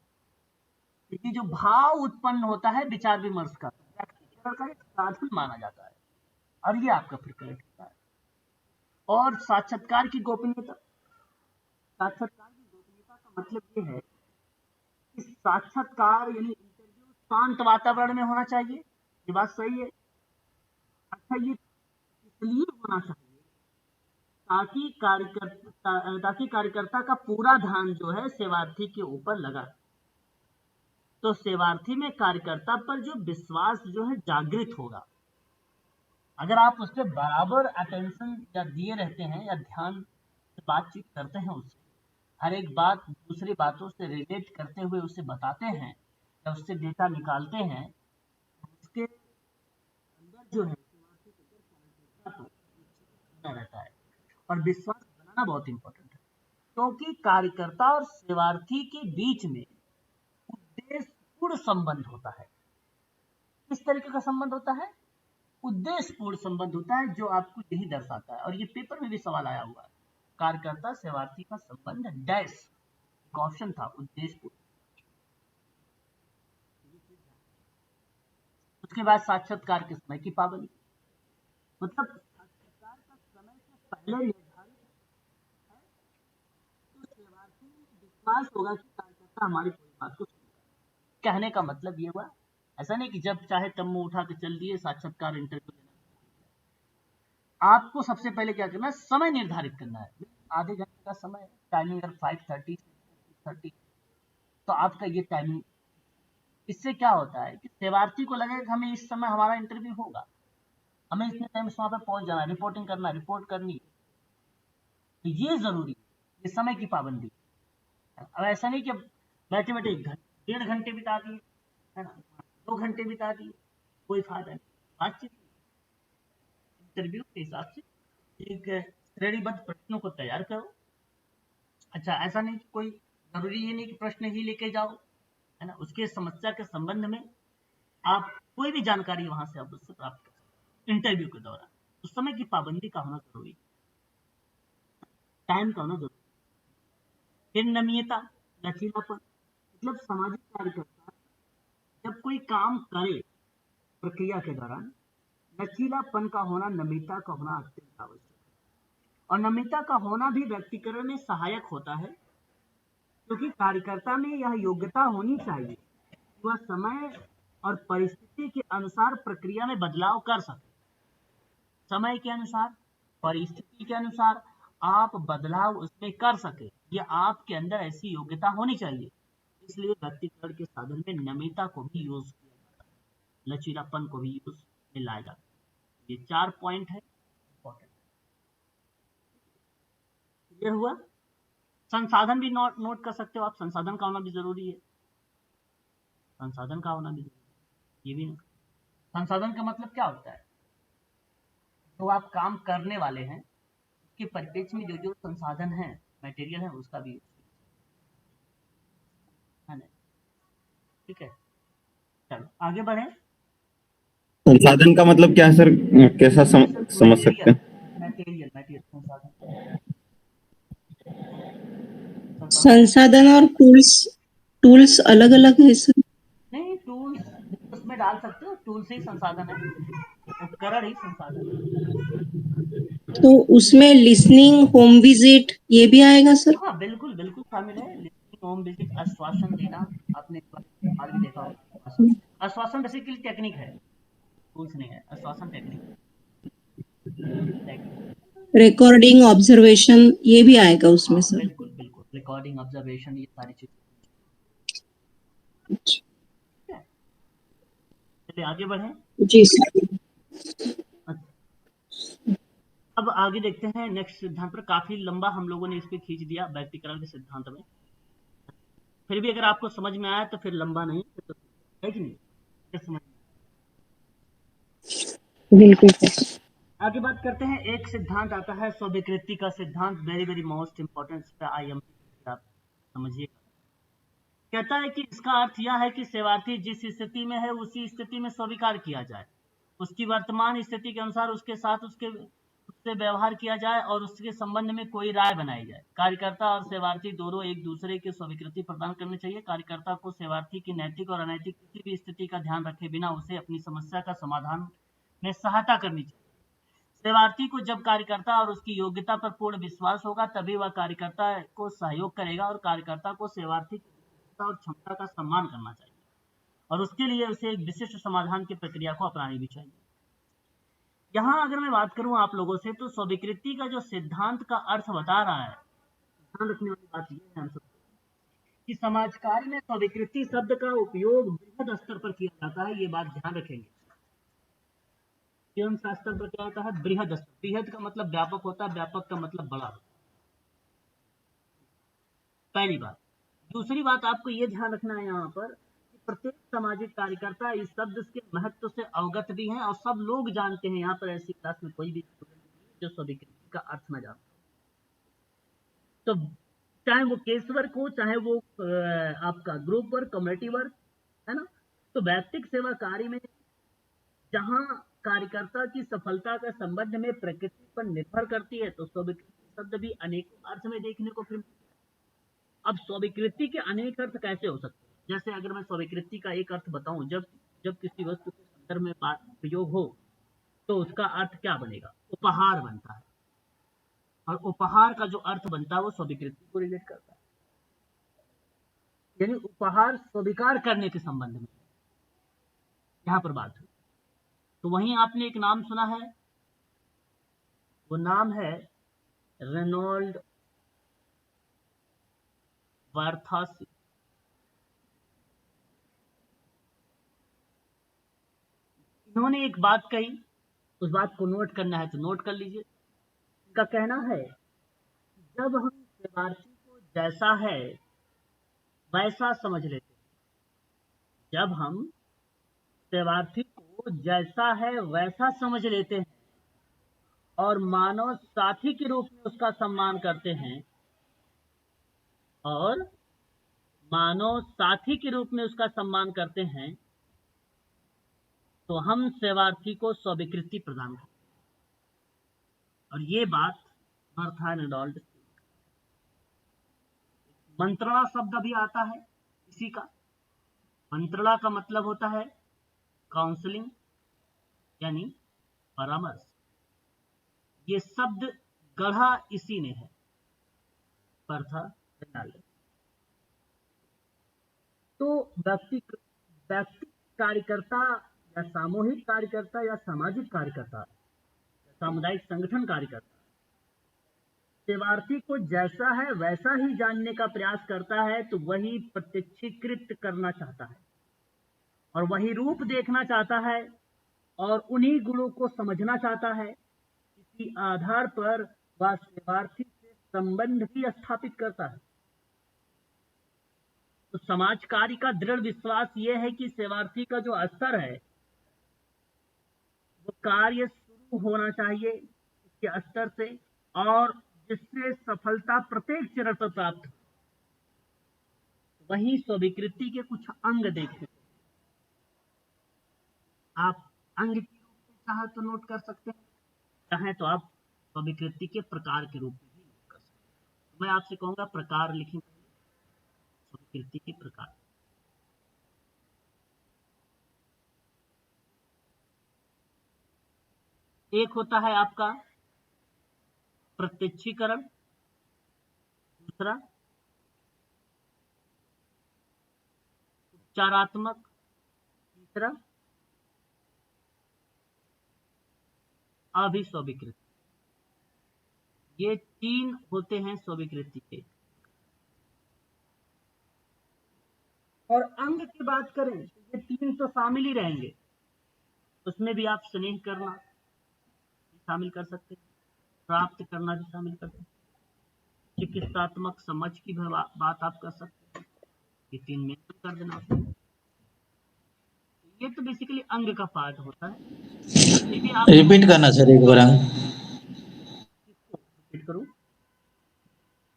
क्योंकि जो भाव उत्पन्न होता है विचार विमर्श का व्यक्तिकरण का एक साधन माना जाता है, और ये आपका प्रकरण होता है। और साक्षात्कार की गोपनीयता, साक्षात्कार की गोपनीयता का मतलब ये है कि साक्षात्कार यानी इंटरव्यू शांत वातावरण में होना चाहिए, ये बात सही है। अच्छा, ये इसलिए होना चाहिए ताकि कार्यकर्ता का पूरा ध्यान जो है सेवार्थी के ऊपर लगा, तो सेवार्थी में कार्यकर्ता पर जो विश्वास जो है जागृत होगा। अगर आप उस पर बराबर अटेंशन या दिए रहते हैं या ध्यान से बातचीत करते हैं, उससे हर एक बात दूसरी बातों से रिलेट करते हुए उसे बताते हैं या उससे डेटा निकालते हैं, उसके अंदर जो है रहता है। और विश्वास बनाना बहुत इंपॉर्टेंट है, क्योंकि कार्यकर्ता और सेवार्थी के बीच में उद्देश्यपूर्ण संबंध होता है। किस तरीके का संबंध होता है? उद्देश्यपूर्ण संबंध होता है, जो आपको यही दर्शाता है। और ये पेपर में भी सवाल आया हुआ है, कार्यकर्ता सेवार्थी का संबंध डैश, एक ऑप्शन था उद्देश्यपूर्ण। उसके बाद साक्षात्कार के समय की पाबंदी, मतलब साक्षात्कार का समय से पहले निर्धारित है तो सेवार्थी में विश्वास होगा कि कार्यकर्ता हमारी पूरी बात को सुनेगा। कहने का मतलब ये हुआ, ऐसा नहीं कि जब चाहे तब मुंह उठा के चल दिए साक्षात्कार इंटरव्यू देना। आपको सबसे पहले क्या करना है, समय निर्धारित करना है। आधे घंटे का समय, टाइमिंग अगर 5:30 से 6:30, तो आपका ये टाइमिंग, इससे क्या होता है कि सेवार्थी को लगेगा कि हमें इस समय हमारा इंटरव्यू होगा, हमें इतने टाइम से वहां पर पहुंच जाना है, रिपोर्टिंग करना, रिपोर्ट करनी है, तो ये जरूरी है, ये समय की पाबंदी। अब ऐसा नहीं कि बैठे बैठे 1.5 घंटे बिता दिए, है ना, 2 घंटे बिता दिए, कोई फायदा नहीं। बातचीत इंटरव्यू के हिसाब से एक श्रेणीबद्ध प्रश्नों को तैयार करो। अच्छा, ऐसा नहीं कि कोई जरूरी ही नहीं कि प्रश्न ही लेके जाओ, है ना, उसके समस्या के संबंध में आप कोई भी जानकारी वहां से आप उससे प्राप्त कर सकते इंटरव्यू के दौरान। उस समय की पाबंदी का होना जरूरी, टाइम का होना जरूरी। फिर नम्यता, लचीलापन, मतलब सामाजिक कार्यकर्ता जब कोई काम करे प्रक्रिया के दौरान लचीलापन का होना, नम्यता का होना अत्यंत आवश्यक है। और नम्रता का होना भी व्यक्तिकरण में सहायक होता है, क्योंकि कार्यकर्ता में यह योग्यता होनी चाहिए कि वह समय और परिस्थिति के अनुसार प्रक्रिया में बदलाव कर सके। समय के अनुसार, परिस्थिति के अनुसार आप बदलाव उसमें कर सके, ये आपके अंदर ऐसी योग्यता होनी चाहिए। इसलिए व्यक्तिकरण के साधन में नम्रता को भी यूज किया जाता है, लचीलापन को भी यूज में लाया जाता है। ये 4 पॉइंट है इंपॉर्टेंट। क्लियर हुआ? संसाधन भी नोट कर सकते हो आप, संसाधन का होना भी जरूरी है, संसाधन का होना भी जरूरी है, ये भी नहीं। संसाधन का मतलब क्या होता है? तो आप काम करने वाले हैं, उसके परिप्रेक्ष्य में जो जो संसाधन है, मटेरियल है, उसका भी है ना। ठीक है, चलो आगे बढ़े। संसाधन का मतलब क्या है सर, कैसा समझ सकते हैं? मटेरियल संसाधन और टूल्स अलग अलग है सर? नहीं, टूल्स उसमें डाल सकते हो, टूल्स ही संसाधन है, उपकरण ही संसाधन है। तो उसमें लिसनिंग, होम विजिट ये भी आएगा सर? हाँ बिल्कुल बिल्कुल शामिल है। लिसनिंग, होम विजिट, आश्वासन देना, आपने भी देखा होगा। आश्वासन बेसिकली टेक्निक है, टूल्स नहीं है। आश्वासन टेक्निक। रिकॉर्डिंग, ऑब्जर्वेशन ये भी आएगा उसमें हाँ सर? बिल्कुल बिल्कुल, रिकॉर्डिंग, ऑब्जर्वेशन, ये सारी चीजें। चलिए आगे बढ़े। जी सर। अब आगे देखते हैं नेक्स्ट सिद्धांत पर। काफी लंबा हम लोगों ने इस पे खींच दिया व्यक्तिकरण के सिद्धांत में, फिर भी अगर आपको समझ में आया तो फिर लंबा नहीं है कि नहीं? समझ बिल्कुल सर। आगे बात करते हैं। एक सिद्धांत आता है स्वीकृति का सिद्धांत, very very most important, IMP आप समझिएगा। कहता है कि इसका अर्थ यह है कि सेवार्थी जिस स्थिति में है उसी स्थिति में स्वीकार किया जाए, उसकी वर्तमान स्थिति के अनुसार उसके साथ उससे व्यवहार किया जाए और उसके संबंध में कोई राय बनाई जाए। कार्यकर्ता और सेवार्थी दोनों एक दूसरे के स्वीकृति प्रदान करनी चाहिए। कार्यकर्ता को सेवार्थी की नैतिक और अनैतिक किसी भी स्थिति का ध्यान रखे बिना उसे अपनी समस्या का समाधान में सहायता करनी चाहिए। सेवार्थी को जब कार्यकर्ता और उसकी योग्यता पर पूर्ण विश्वास होगा तभी वह कार्यकर्ता को सहयोग करेगा, और कार्यकर्ता को सेवार्थी की योग्यता और क्षमता का सम्मान करना चाहिए, और उसके लिए उसे एक विशिष्ट समाधान की प्रक्रिया को अपनानी भी चाहिए। यहाँ अगर मैं बात करूं आप लोगों से, तो स्वीकृति का जो सिद्धांत का अर्थ बता रहा है, ध्यान रखने वाली बात यह है हम सब कि समाज कार्य में स्वीकृति शब्द का उपयोग बृहद स्तर पर किया जाता है। ये बात ध्यान रखेंगे। एवं शास्त्र पर क्या होता है? बृहद स्तर। बृहद का मतलब व्यापक होता है, व्यापक का मतलब बड़ा। पहली बात। दूसरी बात आपको ये ध्यान रखना है यहाँ पर कि प्रत्येक सामाजिक कार्यकर्ता इस शब्द के महत्व से अवगत भी हैं, और सब लोग जानते हैं। यहाँ पर ऐसी क्लास में कोई भी जो स्वीकृति का अर्थ न जानता, तो चाहे वो केस वर्क हो, चाहे वो आपका ग्रुप वर्क, कम्युनिटी वर्क, है ना। तो वैयक्तिक सेवा कार्य में जहां कार्यकर्ता की सफलता का संबंध में प्रकृति पर निर्भर करती है, तो स्वीकृति शब्द भी अनेकों अर्थ में देखने को फिर। अब स्वीकृति के अनेक अर्थ कैसे हो सकते हैं? जैसे अगर मैं स्वीकृति का एक अर्थ बताऊं, जब किसी वस्तु के संदर्भ में प्रयोग हो तो उसका अर्थ क्या बनेगा? उपहार बनता है, और उपहार का जो अर्थ बनता है वो स्वीकृति को रिलेट करता है, यानी उपहार स्वीकार करने के संबंध में यहां पर बात हुई। तो वहीं आपने एक नाम सुना है, वो नाम है रेनॉल्ड वार्थासी। इन्होंने एक बात कही, उस बात को नोट करना है तो नोट कर लीजिए। इनका कहना है जब हम सेवार्थी को जैसा है वैसा समझ लेते हैं, जब हम सेवार्थी को जैसा है वैसा समझ लेते हैं और मानव साथी के रूप में उसका सम्मान करते हैं, और मानव साथी के रूप में उसका सम्मान करते हैं, तो हम सेवार्थी को स्वीकृति प्रदान करते हैं। और ये बात मार्था रेनॉल्ड। मंत्रणा शब्द भी आता है इसी का। मंत्रणा का मतलब होता है काउंसलिंग, यानी परामर्श। ये शब्द गढ़ा इसी ने है, परथा दयाल। तो व्यक्ति कार्यकर्ता या सामूहिक कार्यकर्ता या सामाजिक कार्यकर्ता, सामुदायिक संगठन कार्यकर्ता सेवार्थी को जैसा है वैसा ही जानने का प्रयास करता है, तो वही प्रत्यक्षीकृत करना चाहता है और वही रूप देखना चाहता है और उन्हीं गुणों को समझना चाहता है। इसी आधार पर वह सेवार्थी से संबंध भी स्थापित करता है। तो समाज कार्य का दृढ़ विश्वास यह है कि सेवार्थी का जो स्तर है वो कार्य शुरू होना चाहिए इसके स्तर से, और जिससे सफलता प्रत्येक चरण पर प्राप्त हो। वही स्वीकृति के कुछ अंग देखें। आप अंग के रूप में चाहे तो नोट कर सकते हैं, चाहे तो आप स्वीकृति के प्रकार के रूप में भी नोट कर सकते हैं। मैं आपसे कहूंगा प्रकार लिखें, स्वीकृति के प्रकार। एक होता है आपका प्रत्यक्षीकरण, दूसरा उपचारात्मक, तीसरा अभिस्वीकृति। ये तीन होते हैं स्वीकृति के। और अंग की बात करें तो ये तीन तो शामिल ही रहेंगे, उसमें भी आप स्नेह करना शामिल कर सकते हैं, प्राप्त करना भी शामिल कर सकते हैं, चिकित्सात्मक समझ की भी बात आप कर सकते हैं। ये तीन मेंशन कर देना उसमें। ये तो बेसिकली अंग का पार्ट होता है। रिपीट करना सर एक बार। रिपीट करूं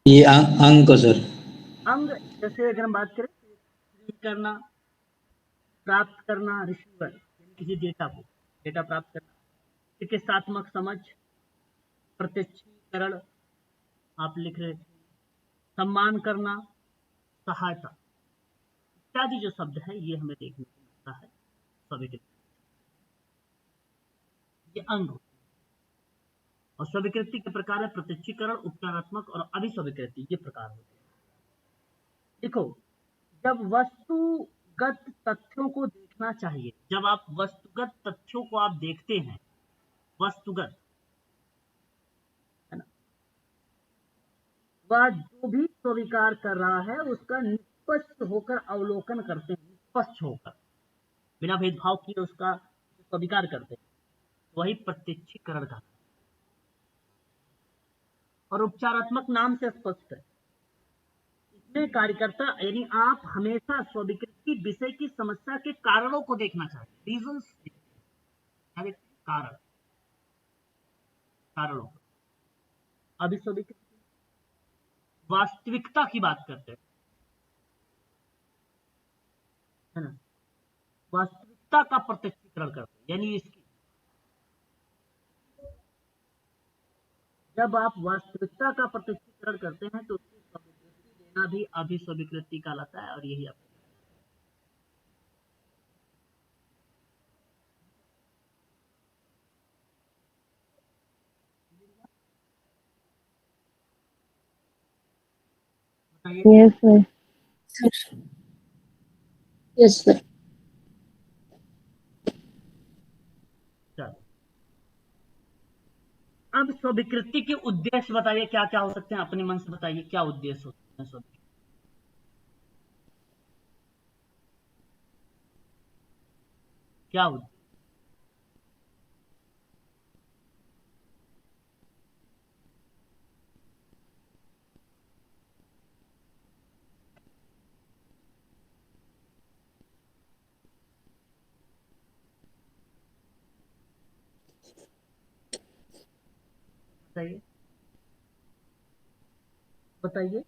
ये अंग को सर। अंग जैसे अगर हम बात करें करना, प्राप्त करना, रिसीवर किसी डेटा को डेटा प्राप्त करना, चिकित्सात्मक समझ, प्रत्यक्षीकरण आप लिख रहे थे, सम्मान करना, सहायता इत्यादि जो शब्द है ये हमें देखने को मिलता है स्वीकृति। ये अंग होते हैं। और स्वीकृति के प्रकार है प्रत्यक्षीकरण, उपचारात्मक और अभिस्वीकृति, ये प्रकार होते हैं। देखो, जब वस्तुगत तथ्यों को देखना चाहिए, जब आप वस्तुगत तथ्यों को आप देखते हैं, वस्तुगत है ना, वह जो भी स्वीकार कर रहा है उसका निष्पक्ष होकर अवलोकन करते हैं, निष्पक्ष होकर बिना भेदभाव किए उसका स्वीकार करते हैं, वही प्रत्यक्षीकरण का। और उपचारात्मक नाम से स्पष्ट है, इसमें कार्यकर्ता यानी आप हमेशा स्वीकृति विषय की समस्या के कारणों को देखना चाहिए, रीजंस, कारण, कारणों। अभिस्वीकृति वास्तविकता की बात करते हैं, है ना, वास्तविकता का प्रत्यक्षीकरण करते हैं, यानी इसकी जब आप वास्तविकता का प्रत्यक्षीकरण करते हैं तो उसकी स्वीकृति देना भी अभिस्वीकृति कहलाता है। और यही आप Yes, sir. Yes, sir. अब स्वीकृति के उद्देश्य बताइए, क्या क्या हो सकते हैं, अपने मन से बताइए क्या उद्देश्य होते हैं स्वीकृति, क्या उद्देश्य? बताइए बताइए।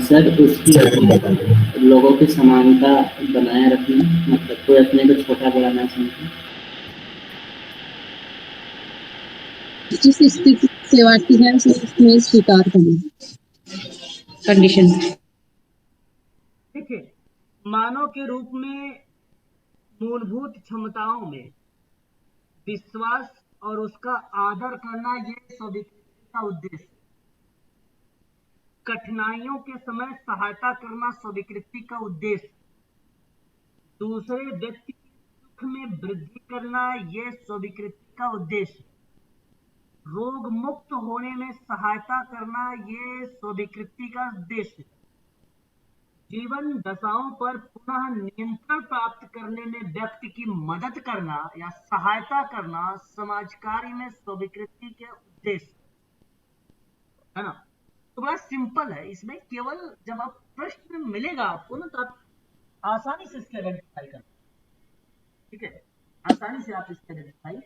सर उसकी लोगों की समानता बनाए रखना, मतलब कोई अपने को छोटा बड़ा ना समझे। जिस स्थिति सेवार्थी है उसमें स्वीकार करना कंडीशन। देखिए, मानव के रूप में मूलभूत क्षमताओं में विश्वास और उसका आदर करना ये स्वीकृति का उद्देश्य। कठिनाइयों के समय सहायता करना स्वीकृति का उद्देश्य। दूसरे व्यक्ति के सुख में वृद्धि करना ये स्वीकृति का उद्देश्य। रोग मुक्त होने में सहायता करना ये स्वीकृति का उद्देश्य। जीवन दशाओं पर पुनः नियंत्रण प्राप्त करने में व्यक्ति की मदद करना या सहायता करना समाज कार्य में स्वीकृति के उद्देश्य है ना। तो बड़ा सिंपल है, इसमें केवल जब आप प्रश्न मिलेगा आपको ना तो आप आसानी से इसके आइडेंटिफाई कर, ठीक है, आसानी से आप इसके आइडेंटिफाई।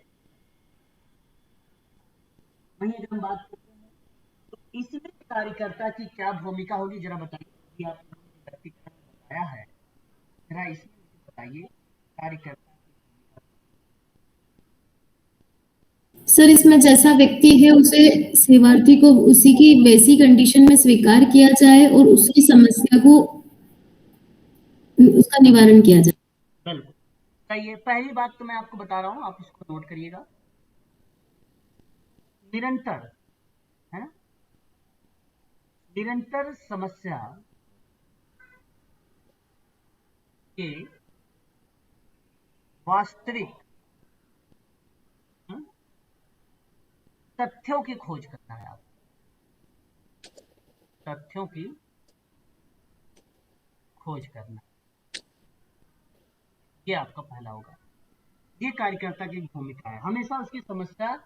वहीं अगर हम बात करते हैं तो इसमें कार्यकर्ता की क्या भूमिका होगी, जरा बताइए। आपने व्यक्तिगत बताया है, जरा इसमें बताइए कार्यकर्ता। सर इसमें जैसा व्यक्ति है उसे सेवार्थी को उसी की वैसी कंडीशन में स्वीकार किया जाए और उसकी समस्या को उसका निवारण किया जाए। बिल्कुल सही है। पहली बात तो मैं आपको बता रहा हूँ, आप उसको नोट करिएगा। निरंतर है ना, निरंतर समस्या के वास्तविक तथ्यों की खोज करना है। आप तथ्यों की खोज करना, ये आपका पहला होगा। ये कार्यकर्ता की भूमिका है, हमेशा उसकी समस्या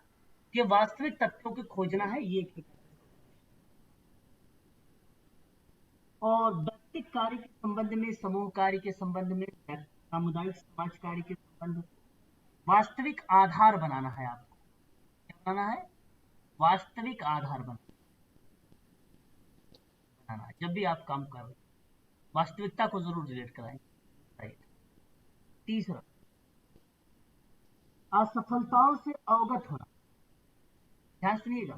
के वास्तविक तथ्यों की खोजना है। ये और व्यक्तिगत कार्य के संबंध में, समूह कार्य के संबंध में, सामुदायिक समाज कार्य के संबंध में वास्तविक आधार बनाना है। आपको क्या बनाना है? वास्तविक आधार बनाना है। जब भी आप काम कर रहे वास्तविकता को जरूर रिलेट कराएंगे। राइट। तीसरा, असफलताओं से अवगत होना। ध्यान सुनिएगा,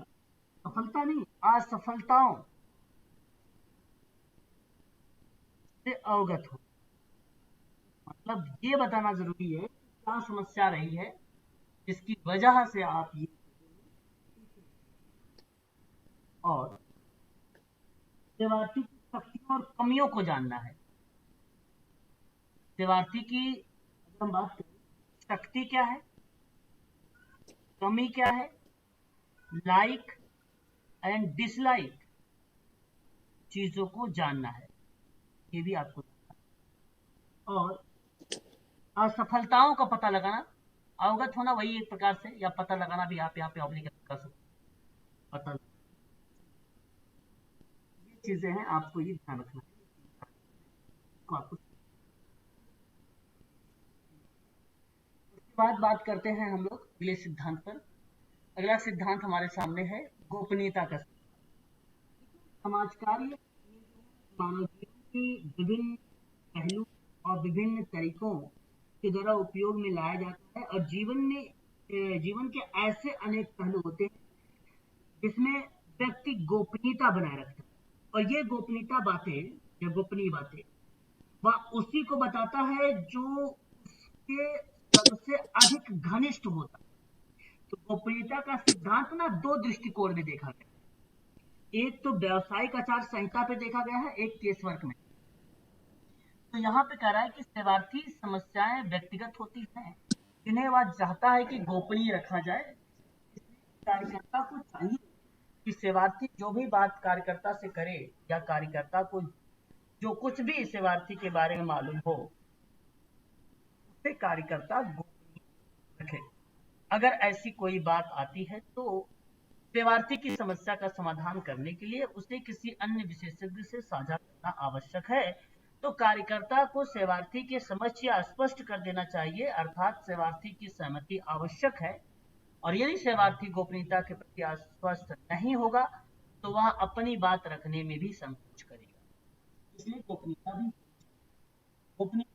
सफलता नहीं, असफलताओं से अवगत हो, मतलब ये बताना जरूरी है क्या समस्या रही है जिसकी वजह से आप ये, और सेवार्थी की शक्तियों और कमियों को जानना है। सेवार्थी की अगर हम बात करें, शक्ति क्या है, कमी क्या है, लाइक एंड डिसलाइक चीजों को जानना है, ये भी आपको जानना है। और असफलताओं का पता लगाना, अवगत होना वही एक प्रकार से, या पता लगाना भी आप यहाँ पे ऑब्लिगेट कर सकते, पता चीजें हैं, आपको ये ध्यान रखना है। उसके बाद बात करते हैं हम लोग अगले सिद्धांत पर। अगला सिद्धांत हमारे सामने है गोपनीयता का। समाज कार्य मानव जीवन की विभिन्न पहलू और विभिन्न तरीकों के द्वारा उपयोग में लाया जाता है, और जीवन के ऐसे अनेक पहलू होते हैं जिसमें व्यक्ति गोपनीयता बनाए रखता है। और ये गोपनीयता बातें या गोपनीय बातें वह उसी को बताता है जो उसके सबसे अधिक घनिष्ठ होता है। तो गोपनीयता का सिद्धांत ना दो दृष्टिकोण में देखा गया, एक तो व्यावसायिक आचार संहिता पे देखा गया है, एक केस वर्क में। तो यहाँ पे कह रहा है कि सेवार्थी समस्याएं व्यक्तिगत होती हैं, जिन्हें वह चाहता है कि गोपनीय रखा जाए। कार्यकर्ता को चाहिए कि सेवार्थी जो भी बात कार्यकर्ता से करे या कार्यकर्ता को जो कुछ भी सेवार्थी के बारे में मालूम हो उसे कार्यकर्ता गोपनीय रखे। अगर ऐसी कोई बात आती है तो सेवार्थी की समस्या का समाधान करने के लिए उसे किसी अन्य विशेषज्ञ से साझा करना आवश्यक है। तो कार्यकर्ता को सेवार्थी के समक्ष या स्पष्ट कर देना चाहिए, अर्थात सेवार्थी की सहमति आवश्यक है। और यदि सेवार्थी गोपनीयता के प्रति आश्वस्त नहीं होगा तो वह अपनी बात रखने में भी संकोच करेगा। इसलिए गोपनीयता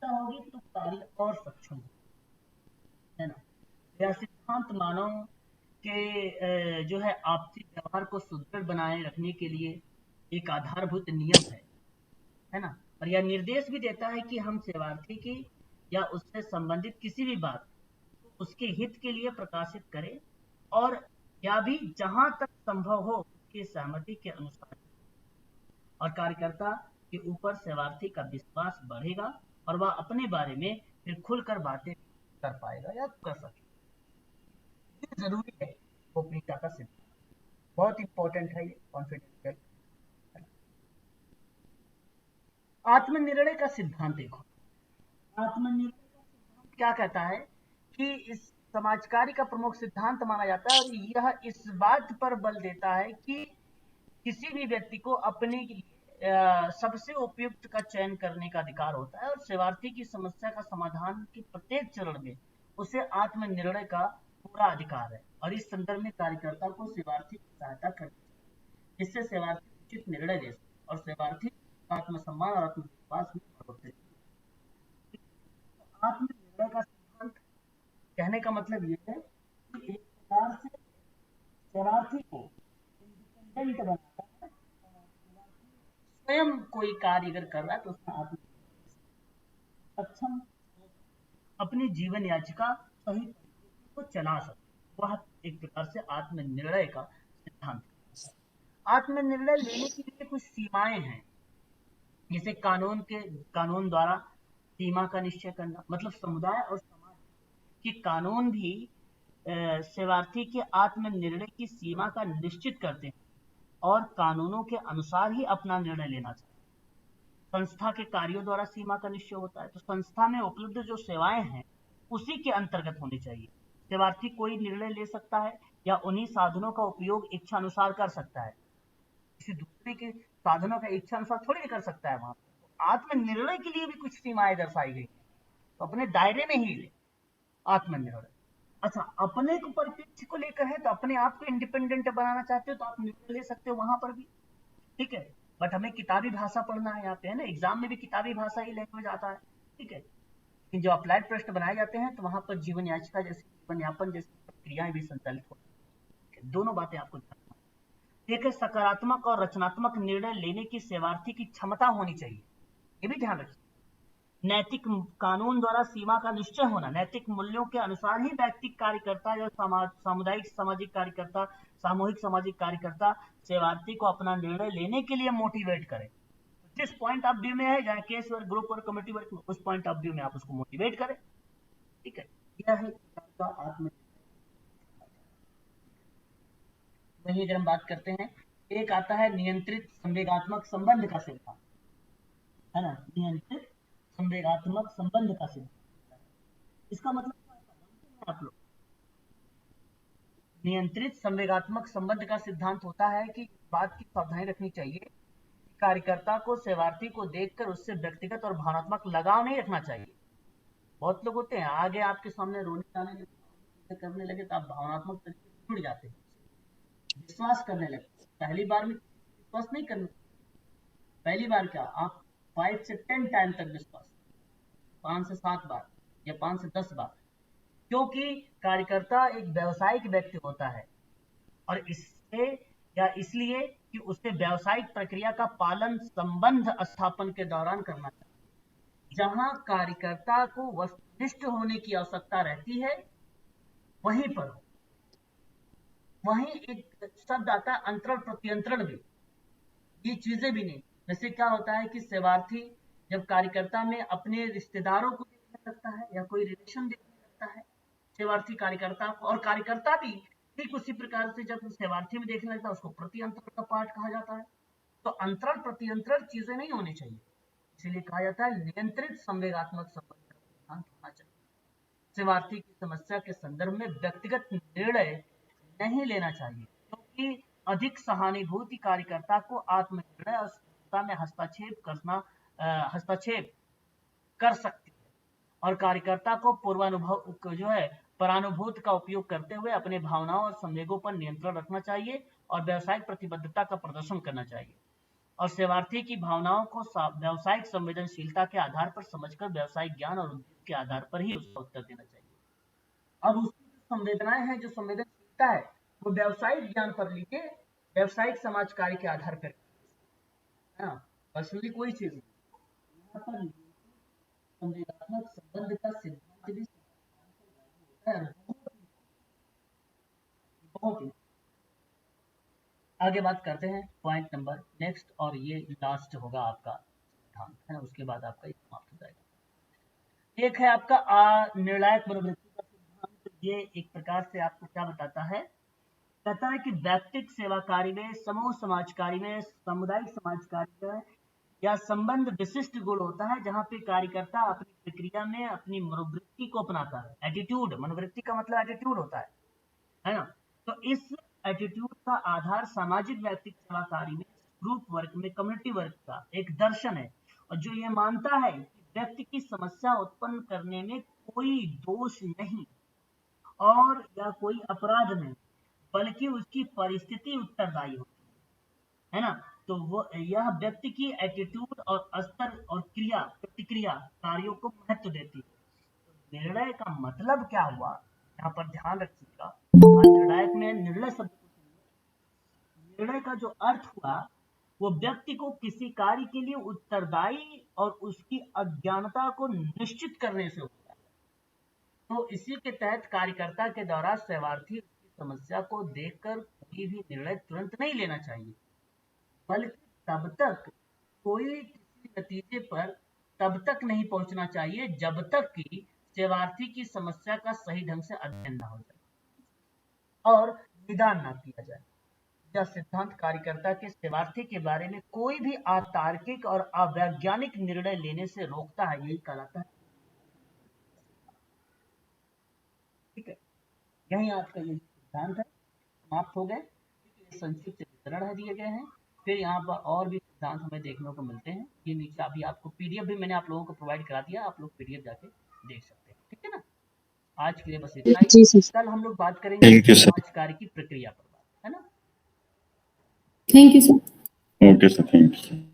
होगी तो कार्य और सक्षम होगा, है ना। यह सिद्धांत मानव के जो है आपसी व्यवहार को सुदृढ़ बनाए रखने के लिए एक आधारभूत नियम है ना। और यह निर्देश भी देता है कि हम सेवार्थी की या उससे संबंधित किसी भी बात को उसके हित के लिए प्रकाशित करें और या भी जहां तक संभव हो उसकी सहमति के अनुसार। और कार्यकर्ता के ऊपर सेवार्थी का विश्वास बढ़ेगा और वह अपने बारे में फिर खुलकर बातें कर पाएगा या कर सकेगा। ये जरूरी है गोपनीयता का सिद्धांत, बहुत इंपॉर्टेंट है ये कॉन्फिडेंशियल। आत्मनिर्णय का सिद्धांत देखो, आत्मनिर्णय का सिद्धांत क्या कहता है कि इस समाजकारी का प्रमुख सिद्धांत माना जाता है और यह इस बात पर बल देता है कि किसी भी व्यक्ति को अपने सबसे उपयुक्त का चयन करने का अधिकार होता है और सेवार्थी की समस्या का समाधान के प्रत्येक चरण में उसे आत्मनिर्णय का पूरा अधिकार है। और इस संदर्भ में कार्यकर्ता को सेवार्थी की सहायता करनी चाहिए, जिससे सेवार्थी उचित निर्णय ले सके और सेवार्थी आत्मसम्मान और आत्मविश्वास में बढ़ोतरी। आत्मनिर्णय का सिद्धांत कहने का मतलब ये है कि एक प्रकार से सेवार्थी को इंडिपेंडेंट बनाता है। स्वयं कोई कार्य अगर कर रहा है तो उसमें आत्मनिर्भर सक्षम अपनी जीवन याचिका सही तरीके को चला सकता, वह एक प्रकार से आत्मनिर्णय का सिद्धांत। आत्मनिर्णय लेने के लिए कुछ सीमाएं हैं, जैसे कानून द्वारा सीमा का निश्चय करना, मतलब समुदाय और समाज के कानून भी सेवार्थी के आत्मनिर्णय की सीमा का निश्चित करते हैं और कानूनों के अनुसार ही अपना निर्णय लेना चाहिए। संस्था के कार्यों द्वारा सीमा का निश्चय होता है, तो संस्था में उपलब्ध जो सेवाएं हैं उसी के अंतर्गत होनी चाहिए। सेवार्थी कोई निर्णय ले सकता है या उन्हीं साधनों का उपयोग इच्छा अनुसार कर सकता है, किसी दूसरे के साधनों का इच्छा अनुसार थोड़ी नहीं कर सकता है। वहां आत्मनिर्णय के लिए भी कुछ सीमाएं दर्शाई गई, तो अपने दायरे में ही ले आत्मनिर्णय। अच्छा, अपने को परिप्रेक्ष्य को लेकर है तो अपने आप को इंडिपेंडेंट बनाना चाहते हो तो आप निर्णय ले सकते हो वहां पर भी, ठीक है। बट हमें किताबी भाषा पढ़ना है यहाँ पे, है ना, एग्जाम में भी किताबी भाषा ही लैंग्वेज आता है, ठीक है। लेकिन जो अप्लाइड प्रश्न बनाए जाते हैं तो वहां पर जीवन याचिका जैसी, जीवन यापन जैसी प्रक्रियाएं भी संचालित होती है। दोनों बातें आपको ध्यान रखना। एक है सकारात्मक और रचनात्मक निर्णय लेने की सेवार्थी की क्षमता होनी चाहिए, ये भी ध्यान रखिए। नैतिक कानून द्वारा सीमा का निश्चय होना, नैतिक मूल्यों के अनुसार ही व्यक्तिक कार्यकर्ता या सामुदायिक सामाजिक कार्यकर्ता, सामूहिक सामाजिक कार्यकर्ता सेवार्थी को अपना निर्णय लेने के लिए मोटिवेट करें। जिस पॉइंट ऑफ व्यू में है, चाहे case work, group work, committee work, उस पॉइंट ऑफ व्यू में आप उसको मोटिवेट करें, ठीक है। यह है आपका आत्मनिर्भर। वही अगर हम बात करते हैं, एक आता है नियंत्रित संवेगात्मक संबंध का सिद्धांत, है ना, नियंत्रित संवेगात्मक संबंध का सिद्धांत। इसका मतलब क्या है आप लोग? नियंत्रित संवेगात्मक संबंध का सिद्धांत होता है कि बात की सावधानी रखनी चाहिए, कार्यकर्ता को सेवार्थी को देखकर उससे व्यक्तिगत और भावनात्मक लगाव नहीं रखना चाहिए। बहुत लोग होते हैं आगे आपके सामने रोने जाने करने लगे तो आप भावनात्मक तरीके से जुड़ जाते हैं, विश्वास करने लगते। पहली बार में विश्वास नहीं करना, पहली बार क्या आप 5 से 10 टाइम तक विश्वास, 5 से 7 बार या 5 से 10 बार, क्योंकि कार्यकर्ता एक व्यावसायिक व्यक्ति होता है और इससे या इसलिए कि उससे व्यावसायिक प्रक्रिया का पालन संबंध स्थापन के दौरान करना चाहिए। जहां कार्यकर्ता को वस्तुनिष्ठ होने की आवश्यकता रहती है वहीं पर हो। वहीं एक शब्द आता है अंतरण प्रत्यंतरण भी, ये चीजें भी नहीं। जैसे क्या होता है कि सेवार्थी जब कार्यकर्ता में अपने रिश्तेदारों को देखने लगता है या कोई रिलेशन देखने लगता है सेवार्थी कार्यकर्ता को, और कार्यकर्ता भी ठीक उसी प्रकार से जब सेवार्थी में देखने लगता है उसको प्रत्यंतरण का पाठ कहा जाता है। तो अंतरण प्रत्यंतरण चीजें नहीं होनी चाहिए, इसीलिए कहा जाता है नियंत्रित संवेगात्मक संबंध का सिद्धांत होना चाहिए। सेवार्थी की समस्या के संदर्भ में व्यक्तिगत निर्णय नहीं लेना चाहिए, क्योंकि अधिक सहानुभूति कार्यकर्ता को आत्मनिर्णय और स्वतंत्रता में हस्तक्षेप कर सकती है और कार्यकर्ता को पूर्वानुभव जो है परानुभूत का उपयोग करते हुए अपने भावनाओं और संवेगों पर नियंत्रण रखना चाहिए और व्यावसायिक प्रतिबद्धता का प्रदर्शन करना चाहिए। और सेवार्थी की भावनाओं को व्यावसायिक संवेदनशीलता के आधार पर समझकर व्यावसायिक ज्ञान और उद्देश्य के आधार पर ही उसका उत्तर देना चाहिए। अब उसकी जो संवेदनाएं हैं, जो संवेदनशीलता है, वो व्यावसायिक ज्ञान पर लीजिए, व्यावसायिक समाज कार्य के आधार पर, पर्सनली कोई चीज नहीं। यहाँ पर संवेदनात्मक संबंध का सिद्धांत भी बहुत ही आगे बात करते हैं पॉइंट नंबर नेक्स्ट, और ये लास्ट होगा आपका सिद्धांत, है ना, उसके बाद आपका ये समाप्त हो जाएगा। एक है आपका निर्णायक मनोवृत्ति का सिद्धांत। ये एक प्रकार से आपको क्या बताता है, कहता है कि व्यक्तिक सेवा कार्य में, समूह समाज कार्य में, सामुदायिक समाज कार्य में या संबंध विशिष्ट गुण होता है जहाँ पे कार्यकर्ता अपनी प्रक्रिया में अपनी मनोवृत्ति को अपनाता है। एटीट्यूड, मनोवृत्ति का मतलब एटीट्यूड होता है ना। तो इस एटीट्यूड का आधार सामाजिक व्यक्तिक सेवा कार्य में, ग्रुप वर्क में, कम्युनिटी वर्क का एक दर्शन है, और जो ये मानता है कि व्यक्ति की समस्या उत्पन्न करने में कोई दोष नहीं और या कोई अपराध नहीं, बल्कि उसकी परिस्थिति उत्तरदायी होती है ना। तो वो यह व्यक्ति की एटीट्यूड और स्तर और क्रिया प्रतिक्रिया कार्यों को महत्व देती है। तो निर्णय का मतलब क्या हुआ, यहाँ पर ध्यान रखिएगा। निर्णायक में निर्णय शब्द को सुनिए। निर्णय का जो अर्थ हुआ वो व्यक्ति को किसी कार्य के लिए उत्तरदायी और उसकी अज्ञानता को निश्चित करने से होता है। तो इसी के तहत कार्यकर्ता के द्वारा सेवार्थी उसकी समस्या को देखकर कोई भी निर्णय तुरंत नहीं लेना चाहिए, बल्कि तब तक कोई किसी नतीजे पर तब तक नहीं पहुंचना चाहिए जब तक कि सेवार्थी की समस्या का सही ढंग से अध्ययन ना हो जाए और निदान ना किया जाए। यह सिद्धांत कार्यकर्ता के सेवार्थी के बारे में कोई भी अतार्किक और अवैज्ञानिक निर्णय लेने से रोकता है, यही कहलाता है। ठीक है, यही आपका ये सिद्धांत है, समाप्त हो गए। संक्षिप्त विवरण है दिए गए हैं। फिर यहाँ पर और भी सिद्धांत हमें देखने को मिलते हैं। ये नीचे अभी आपको पीडीएफ भी मैंने आप लोगों को प्रोवाइड करा दिया, आप लोग पीडीएफ जाके देख सकते हैं। ठीक है ना, आज के लिए बस इतना ही। कल हम लोग बात करेंगे समाज कार्य की प्रक्रिया पर, है ना। Thank you sir. Okay sir, thank you.